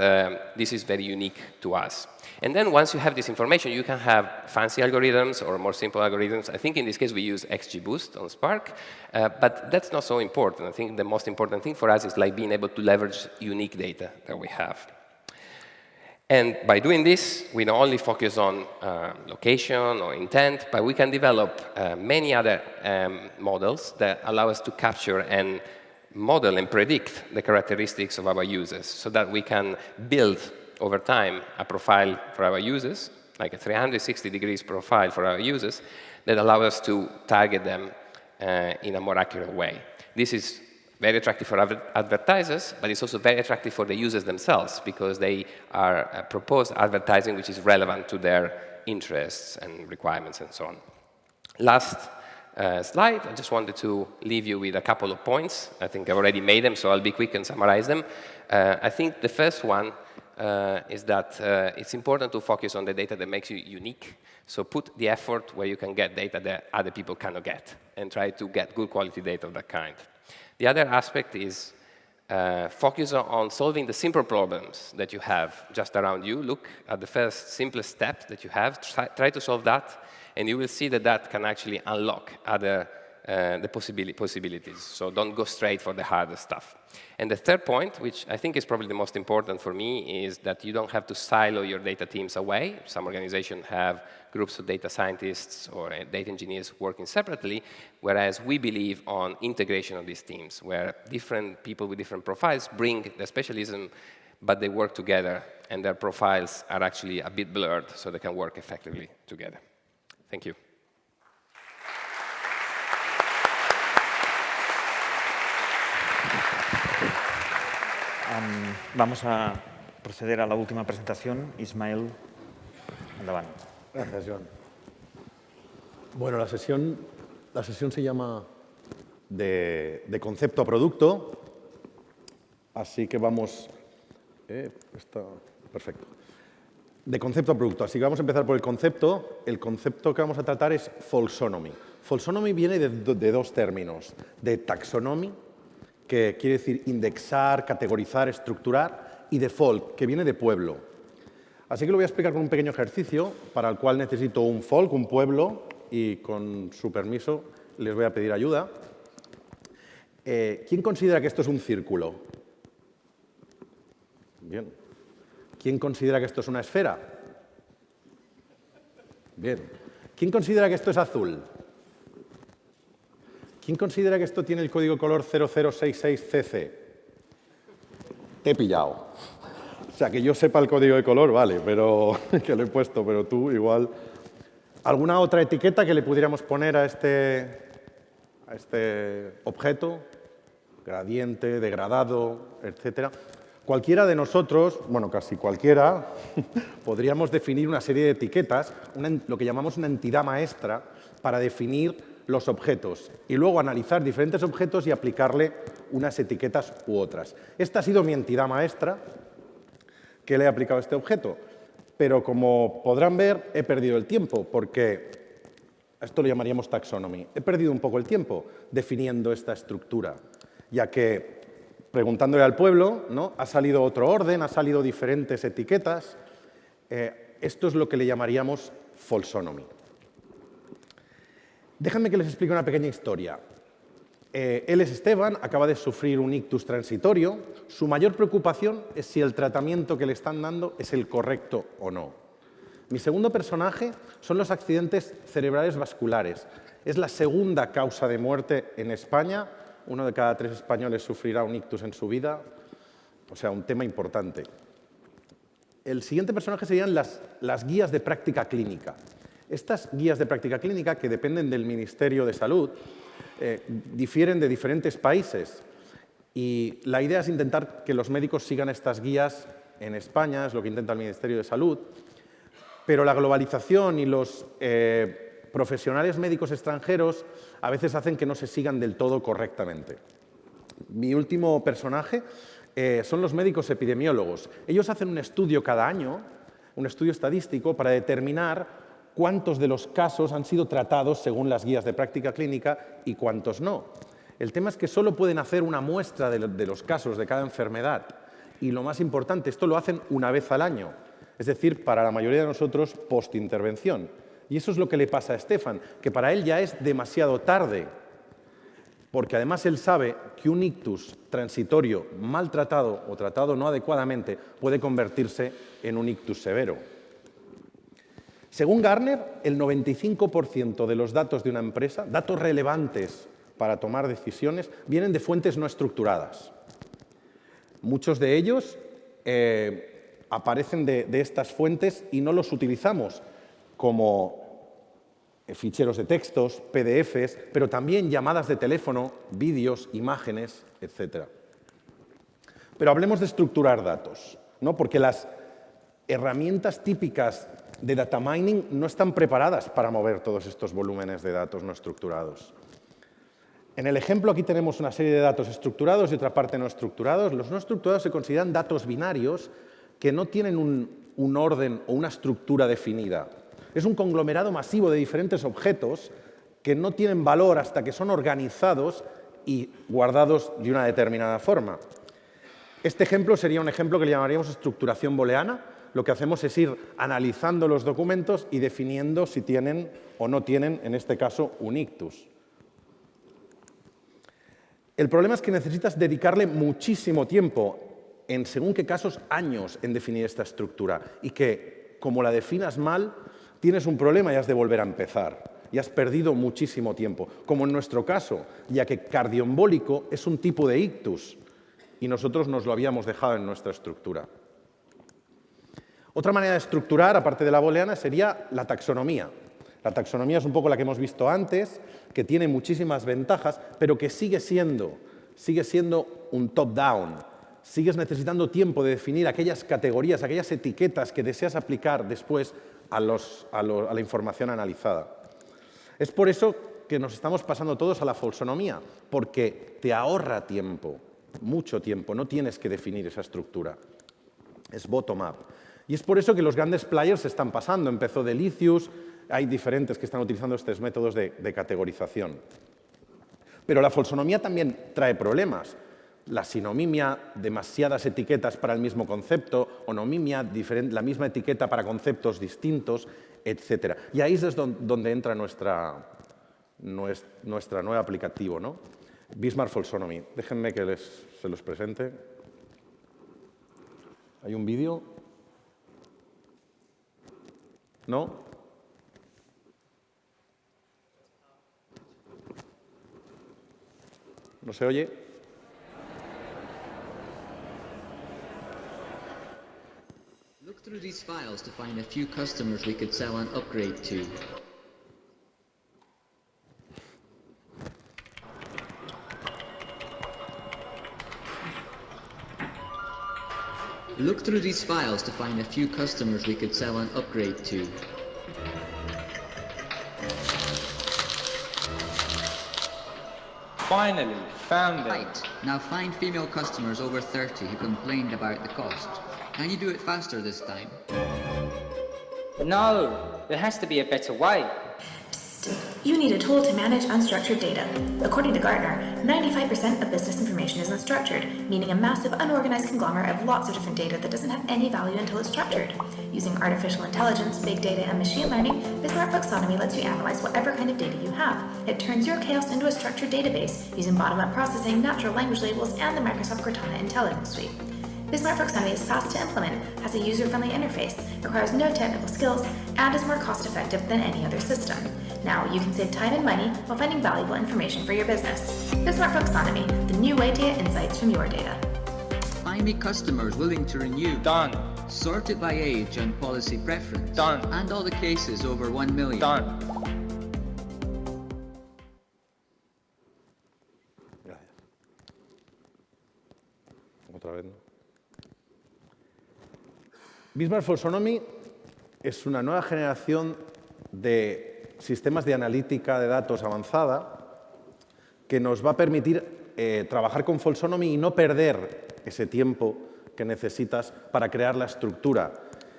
this is very unique to us. And then once you have this information, you can have fancy algorithms or more simple algorithms. I think in this case we use XGBoost on Spark, but that's not so important. I think the most important thing for us is like being able to leverage unique data that we have. And by doing this, we not only focus on location or intent, but we can develop many other models that allow us to capture and model and predict the characteristics of our users so that we can build over time a profile for our users, like a 360 degrees profile for our users that allow us to target them in a more accurate way. This is very attractive for advertisers, but it's also very attractive for the users themselves because they are proposed advertising which is relevant to their interests and requirements and so on. Last slide, I just wanted to leave you with a couple of points. I think I've already made them, so I'll be quick and summarize them. I think the first one is that it's important to focus on the data that makes you unique. So put the effort where you can get data that other people cannot get and try to get good quality data of that kind. The other aspect is focus on solving the simple problems that you have just around you. Look at the first simplest step that you have, try to solve that, and you will see that that can actually unlock other possibilities. So don't go straight for the harder stuff. And the third point, which I think is probably the most important for me, is that you don't have to silo your data teams away. Some organizations have groups of data scientists or data engineers working separately, whereas we believe on integration of these teams, where different people with different profiles bring their specialism, but they work together, and their profiles are actually a bit blurred, so they can work effectively together. Thank you. Vamos a proceder a la última presentación. Ismael, endavant. Gracias, Joan. Bueno, la sesión se llama de concepto a producto, así que vamos... está perfecto. De concepto a producto, así que vamos a empezar por el concepto. El concepto que vamos a tratar es Folksonomy. Folksonomy viene de dos términos, de taxonomy, que quiere decir indexar, categorizar, estructurar, y de folk, que viene de pueblo. Así que lo voy a explicar con un pequeño ejercicio, para el cual necesito un folk, un pueblo, y con su permiso les voy a pedir ayuda. ¿Quién considera que esto es un círculo? Bien. ¿Quién considera que esto es una esfera? Bien. ¿Quién considera que esto es azul? ¿Quién considera que esto tiene el código color 0066CC? Te he pillado. O sea, que yo sepa el código de color, vale, pero que lo he puesto, pero tú igual... ¿Alguna otra etiqueta que le pudiéramos poner a este objeto? Gradiente, degradado, etcétera. Cualquiera de nosotros, bueno, casi cualquiera, podríamos definir una serie de etiquetas, lo que llamamos una entidad maestra, para definir los objetos y luego analizar diferentes objetos y aplicarle unas etiquetas u otras. Esta ha sido mi entidad maestra que le he aplicado a este objeto, pero como podrán ver, he perdido el tiempo porque esto lo llamaríamos taxonomy. He perdido un poco el tiempo definiendo esta estructura, ya que preguntándole al pueblo, ¿no? Ha salido otro orden, ha salido diferentes etiquetas. Esto es lo que le llamaríamos falsonomy. Déjenme que les explique una pequeña historia. Él es Esteban, acaba de sufrir un ictus transitorio. Su mayor preocupación es si el tratamiento que le están dando es el correcto o no. Mi segundo personaje son los accidentes cerebrales vasculares. Es la segunda causa de muerte en España. 1 de cada 3 españoles sufrirá un ictus en su vida. O sea, un tema importante. El siguiente personaje serían las guías de práctica clínica. Estas guías de práctica clínica, que dependen del Ministerio de Salud, difieren de diferentes países. Y la idea es intentar que los médicos sigan estas guías en España, es lo que intenta el Ministerio de Salud. Pero la globalización y los profesionales médicos extranjeros a veces hacen que no se sigan del todo correctamente. Mi último personaje son los médicos epidemiólogos. Ellos hacen un estudio cada año, un estudio estadístico, para determinar cuántos de los casos han sido tratados según las guías de práctica clínica y cuántos no. El tema es que solo pueden hacer una muestra de los casos de cada enfermedad. Y lo más importante, esto lo hacen una vez al año. Es decir, para la mayoría de nosotros, post-intervención. Y eso es lo que le pasa a Estefan, que para él ya es demasiado tarde, porque además él sabe que un ictus transitorio maltratado o tratado no adecuadamente puede convertirse en un ictus severo. Según Gartner, el 95% de los datos de una empresa, datos relevantes para tomar decisiones, vienen de fuentes no estructuradas. Muchos de ellos aparecen de estas fuentes y no los utilizamos como ficheros de textos, PDFs, pero también llamadas de teléfono, vídeos, imágenes, etc. Pero hablemos de estructurar datos, ¿no? Porque las herramientas típicas de data mining no están preparadas para mover todos estos volúmenes de datos no estructurados. En el ejemplo aquí tenemos una serie de datos estructurados y otra parte no estructurados. Los no estructurados se consideran datos binarios que no tienen un orden o una estructura definida. Es un conglomerado masivo de diferentes objetos que no tienen valor hasta que son organizados y guardados de una determinada forma. Este ejemplo sería un ejemplo que le llamaríamos estructuración booleana. Lo que hacemos es ir analizando los documentos y definiendo si tienen o no tienen, en este caso, un ictus. El problema es que necesitas dedicarle muchísimo tiempo, en según qué casos, años, en definir esta estructura. Y que, como la definas mal, tienes un problema y has de volver a empezar. Y has perdido muchísimo tiempo. Como en nuestro caso, ya que cardioembólico es un tipo de ictus y nosotros nos lo habíamos dejado en nuestra estructura. Otra manera de estructurar, aparte de la booleana, sería la taxonomía. La taxonomía es un poco la que hemos visto antes, que tiene muchísimas ventajas, pero que sigue siendo un top-down. Sigues necesitando tiempo de definir aquellas categorías, aquellas etiquetas que deseas aplicar después a la información analizada. Es por eso que nos estamos pasando todos a la falsonomía, porque te ahorra tiempo, mucho tiempo, no tienes que definir esa estructura. Es bottom-up. Y es por eso que los grandes players se están pasando. Empezó Delicious, hay diferentes que están utilizando estos métodos de categorización. Pero la falsonomía también trae problemas. La sinonimia, demasiadas etiquetas para el mismo concepto, onomimia, la misma etiqueta para conceptos distintos, etc. Y ahí es donde entra nuestra nuevo aplicativo, ¿no? Bismarck Falsonomy. Déjenme que se los presente. ¿Hay un vídeo? ¿No? ¿No se oye? Look through these files to find a few customers we could sell an upgrade to. Look through these files to find a few customers we could sell an upgrade to. Finally, found them. Right. Now find female customers over 30 who complained about the cost. Can you do it faster this time? No, there has to be a better way. Psst. You need a tool to manage unstructured data. According to Gartner, 95% of business information is unstructured, meaning a massive unorganized conglomerate of lots of different data that doesn't have any value until it's structured. Using artificial intelligence, big data, and machine learning, Bismarck Taxonomy lets you analyze whatever kind of data you have. It turns your chaos into a structured database using bottom-up processing, natural language labels, and the Microsoft Cortana Intelligence Suite. Bismarck Taxonomy is fast to implement, has a user-friendly interface, requires no technical skills, and is more cost-effective than any other system. Now you can save time and money while finding valuable information for your business. Bismarck Taxonomy, the new way to get insights from your data. Find me customers willing to renew. Done. Sort it by age and policy preference. Done. And all the cases over 1 million. Done. Gracias. Otra vez, ¿no? Bismarck Taxonomy es una nueva generación de sistemas de analítica de datos avanzada que nos va a permitir trabajar con Taxonomy y no perder ese tiempo que necesitas para crear la estructura.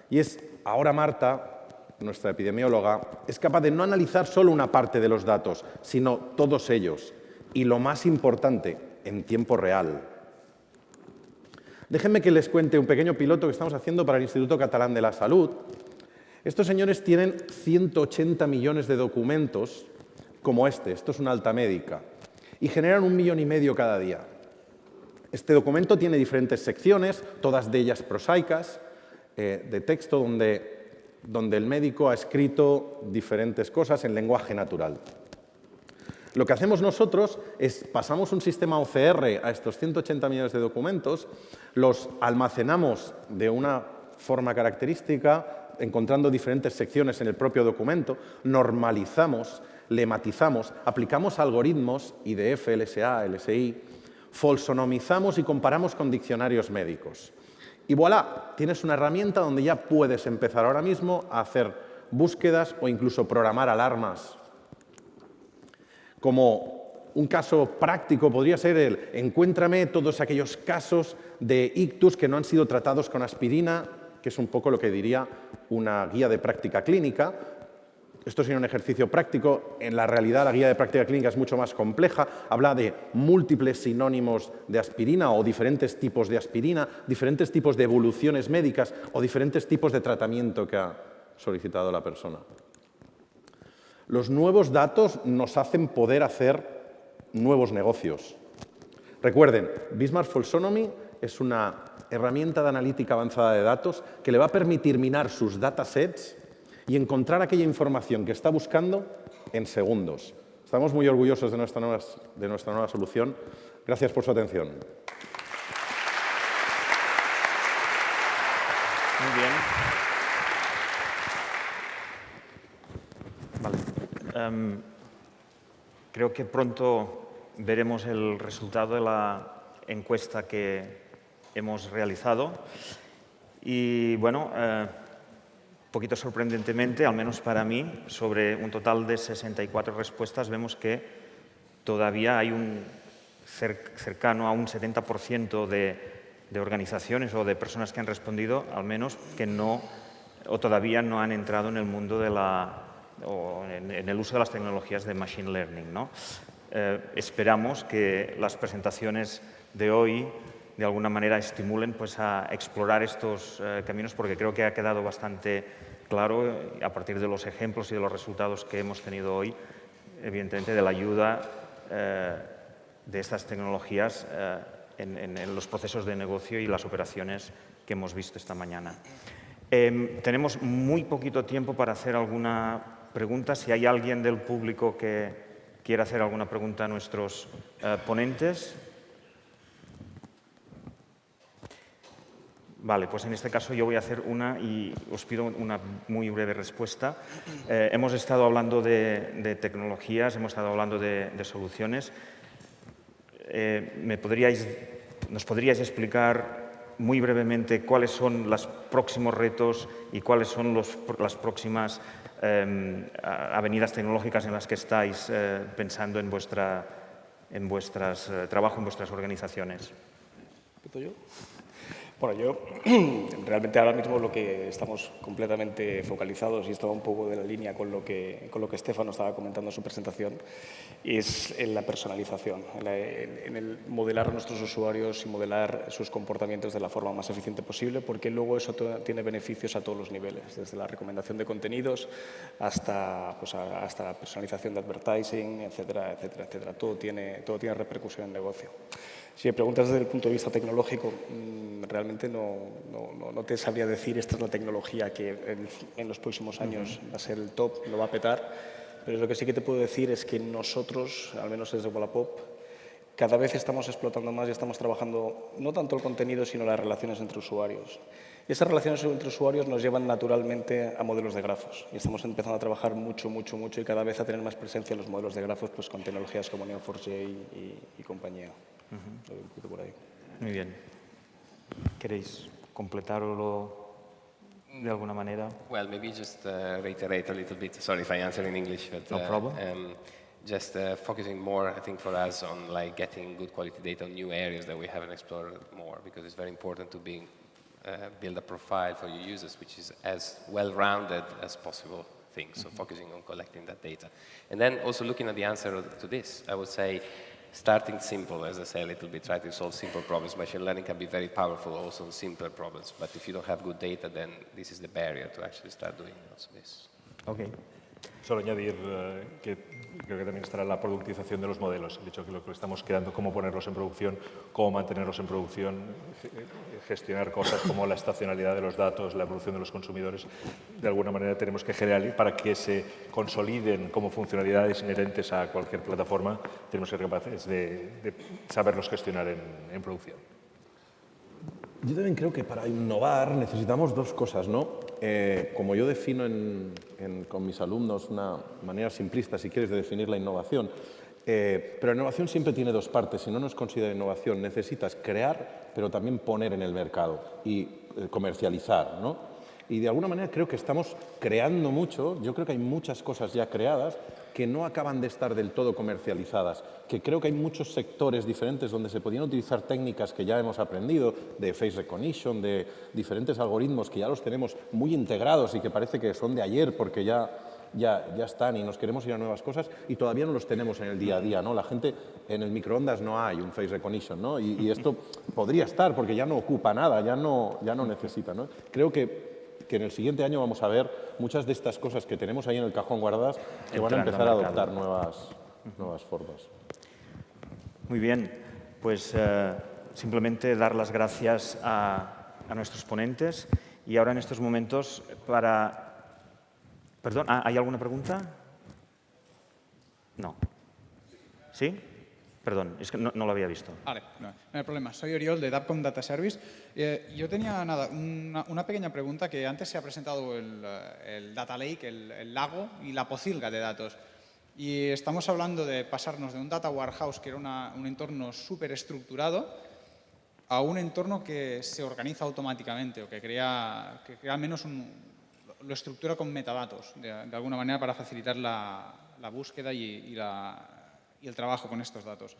Y ahora Marta, nuestra epidemióloga, es capaz de no analizar solo una parte de los datos, sino todos ellos. Y lo más importante, en tiempo real. Déjenme que les cuente un pequeño piloto que estamos haciendo para el Instituto Catalán de la Salud. Estos señores tienen 180 millones de documentos como este. Esto es una alta médica. Y generan 1,5 millones cada día. Este documento tiene diferentes secciones, todas de ellas prosaicas, de texto, donde el médico ha escrito diferentes cosas en lenguaje natural. Lo que hacemos nosotros es pasamos un sistema OCR a estos 180 millones de documentos, los almacenamos de una forma característica, encontrando diferentes secciones en el propio documento, normalizamos, lematizamos, aplicamos algoritmos IDF, LSA, LSI, folsonomizamos y comparamos con diccionarios médicos. Y voilà, tienes una herramienta donde ya puedes empezar ahora mismo a hacer búsquedas o incluso programar alarmas. Como un caso práctico podría ser el encuéntrame todos aquellos casos de ictus que no han sido tratados con aspirina, que es un poco lo que diría una guía de práctica clínica. Esto sería un ejercicio práctico. En la realidad, la guía de práctica clínica es mucho más compleja. Habla de múltiples sinónimos de aspirina o diferentes tipos de aspirina, diferentes tipos de evoluciones médicas o diferentes tipos de tratamiento que ha solicitado la persona. Los nuevos datos nos hacen poder hacer nuevos negocios. Recuerden, Bismarck Taxonomy es una herramienta de analítica avanzada de datos que le va a permitir minar sus datasets y encontrar aquella información que está buscando en segundos. Estamos muy orgullosos de nuestra nueva solución. Gracias por su atención. Muy bien. Vale. Creo que pronto veremos el resultado de la encuesta que hemos realizado. Y bueno, poquito sorprendentemente, al menos para mí, sobre un total de 64 respuestas, vemos que todavía hay un cercano a un 70% de organizaciones o de personas que han respondido, al menos, que no o todavía no han entrado en el mundo de en el uso de las tecnologías de Machine Learning, ¿no? Esperamos que las presentaciones de hoy de alguna manera estimulen pues, a explorar estos caminos, porque creo que ha quedado bastante claro, a partir de los ejemplos y de los resultados que hemos tenido hoy, evidentemente de la ayuda de estas tecnologías en los procesos de negocio y las operaciones que hemos visto esta mañana. Tenemos muy poquito tiempo para hacer alguna pregunta. Si hay alguien del público que quiera hacer alguna pregunta a nuestros ponentes. Vale, pues en este caso yo voy a hacer una y os pido una muy breve respuesta. Hemos estado hablando de tecnologías, hemos estado hablando de soluciones. ¿Nos podríais explicar muy brevemente cuáles son los próximos retos y cuáles son las próximas avenidas tecnológicas en las que estáis pensando en vuestras trabajo en vuestras organizaciones? ¿Empiezo yo? Bueno, yo realmente ahora mismo lo que estamos completamente focalizados, y esto va un poco de la línea con lo que Stefano estaba comentando en su presentación, es en la personalización, en el modelar a nuestros usuarios y modelar sus comportamientos de la forma más eficiente posible, porque luego eso tiene beneficios a todos los niveles, desde la recomendación de contenidos hasta la personalización de advertising, etcétera, etcétera, etcétera. Todo tiene repercusión en el negocio. Si me preguntas desde el punto de vista tecnológico, realmente no te sabría decir esta es la tecnología que en los próximos años va a ser el top, lo va a petar, pero lo que sí que te puedo decir es que nosotros, al menos desde Wallapop, cada vez estamos explotando más y estamos trabajando no tanto el contenido, sino las relaciones entre usuarios. Y esas relaciones entre usuarios nos llevan naturalmente a modelos de grafos. Y estamos empezando a trabajar mucho, mucho, mucho y cada vez a tener más presencia en los modelos de grafos pues, con tecnologías como Neo4j y compañía. Un poquito por ahí. Muy bien. ¿Queréis completarlo de alguna manera? Well, maybe just reiterate a little bit. Sorry if I answer in English, but No problem. just focusing more, I think, for us on like getting good quality data on new areas that we haven't explored more, because it's very important to build a profile for your users which is as well-rounded as possible thing. So focusing on collecting that data, and then also looking at the answer to this, I would say. Starting simple, as I say a little bit, try to solve simple problems. Machine learning can be very powerful also on simpler problems, but if you don't have good data, then this is the barrier to actually start doing also this. Okay. Solo añadir que creo que también estará la productización de los modelos, el hecho de que lo que estamos creando, cómo ponerlos en producción, cómo mantenerlos en producción, gestionar cosas como la estacionalidad de los datos, la evolución de los consumidores. De alguna manera tenemos que generar, para que se consoliden como funcionalidades inherentes a cualquier plataforma, tenemos que ser capaces de saberlos gestionar en producción. Yo también creo que para innovar necesitamos dos cosas, ¿no? Como yo defino con mis alumnos una manera simplista, si quieres, de definir la innovación, pero la innovación siempre tiene dos partes. Si no nos considera innovación, necesitas crear, pero también poner en el mercado y comercializar, ¿no? Y de alguna manera creo que estamos creando mucho. Yo creo que hay muchas cosas ya creadas que no acaban de estar del todo comercializadas, que creo que hay muchos sectores diferentes donde se podían utilizar técnicas que ya hemos aprendido, de face recognition, de diferentes algoritmos que ya los tenemos muy integrados y que parece que son de ayer porque ya están y nos queremos ir a nuevas cosas y todavía no los tenemos en el día a día, ¿no? La gente en el microondas no hay un face recognition, ¿no? Y esto podría estar porque ya no ocupa nada, ya no necesita, ¿no? Creo que en el siguiente año vamos a ver muchas de estas cosas que tenemos ahí en el cajón guardadas que van a empezar a adoptar nuevas formas. Muy bien, pues simplemente dar las gracias a nuestros ponentes y ahora en estos momentos Perdón, ¿hay alguna pregunta? No. ¿Sí? Perdón, es que no lo había visto. Vale, no hay problema. Soy Oriol de Dapcom Data Service. Yo tenía una pequeña pregunta que antes se ha presentado el Data Lake, el lago y la pocilga de datos. Y estamos hablando de pasarnos de un Data Warehouse, que era un entorno súper estructurado, a un entorno que se organiza automáticamente o que crea al menos lo estructura con metadatos, de alguna manera para facilitar la búsqueda y el trabajo con estos datos.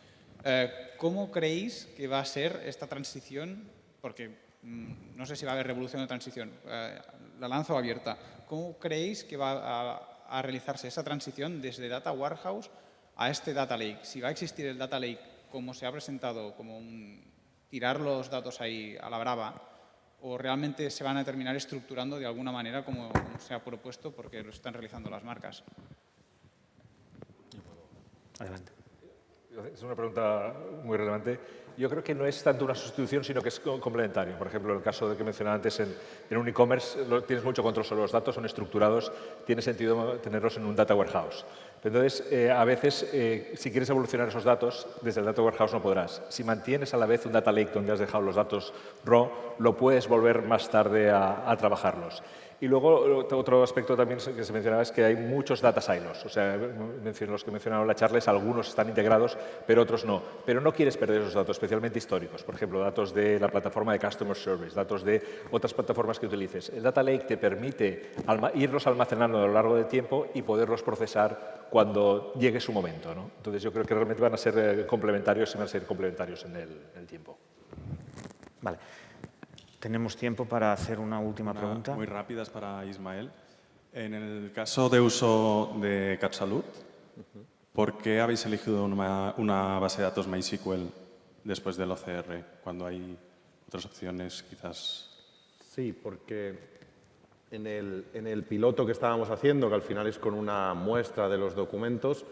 ¿Cómo creéis que va a ser esta transición? Porque no sé si va a haber revolución o transición. La lanzo abierta. ¿Cómo creéis que va a realizarse esa transición desde Data Warehouse a este Data Lake? Si va a existir el Data Lake como se ha presentado, como tirar los datos ahí a la brava, o realmente se van a terminar estructurando de alguna manera como se ha propuesto porque lo están realizando las marcas. Adelante. Es una pregunta muy relevante. Yo creo que no es tanto una sustitución, sino que es complementario. Por ejemplo, el caso que mencionaba antes, en un e-commerce tienes mucho control sobre los datos, son estructurados, tiene sentido tenerlos en un data warehouse. Entonces, a veces, si quieres evolucionar esos datos, desde el data warehouse no podrás. Si mantienes a la vez un data lake donde has dejado los datos raw, lo puedes volver más tarde a trabajarlos. Y luego, otro aspecto también que se mencionaba es que hay muchos data silos. O sea, los que mencionaron en la charla, algunos están integrados, pero otros no. Pero no quieres perder esos datos, especialmente históricos. Por ejemplo, datos de la plataforma de Customer Service, datos de otras plataformas que utilices. El Data Lake te permite irlos almacenando a lo largo del tiempo y poderlos procesar cuando llegue su momento, ¿no? Entonces, yo creo que realmente van a ser complementarios y van a ser complementarios en el tiempo. Vale. Tenemos tiempo para hacer una última pregunta. Muy rápidas para Ismael. En el caso de uso de CatSalut, ¿por qué habéis elegido una base de datos MySQL después del OCR, cuando hay otras opciones quizás? Sí, porque en el piloto que estábamos haciendo, que al final es con una muestra de los documentos,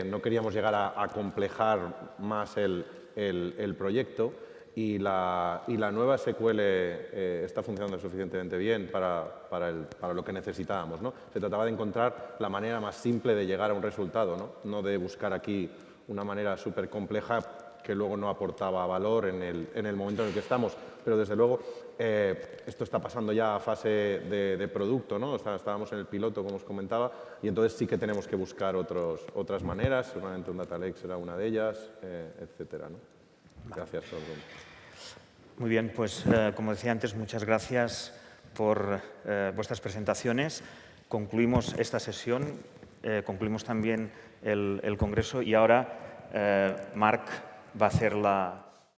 no queríamos llegar a acomplejar más el proyecto y la nueva SQL está funcionando suficientemente bien para lo que necesitábamos, ¿no? Se trataba de encontrar la manera más simple de llegar a un resultado, no de buscar aquí una manera súper compleja que luego no aportaba valor en el momento en el que estamos. Pero desde luego esto está pasando ya a fase de producto, ¿no? Estábamos en el piloto, como os comentaba, y entonces sí que tenemos que buscar otras maneras, seguramente un Data Lake será una de ellas, etcétera, ¿no? Gracias por el pregunta. Muy bien, pues como decía antes, muchas gracias por vuestras presentaciones. Concluimos esta sesión, concluimos también el congreso y ahora Marc va a hacer la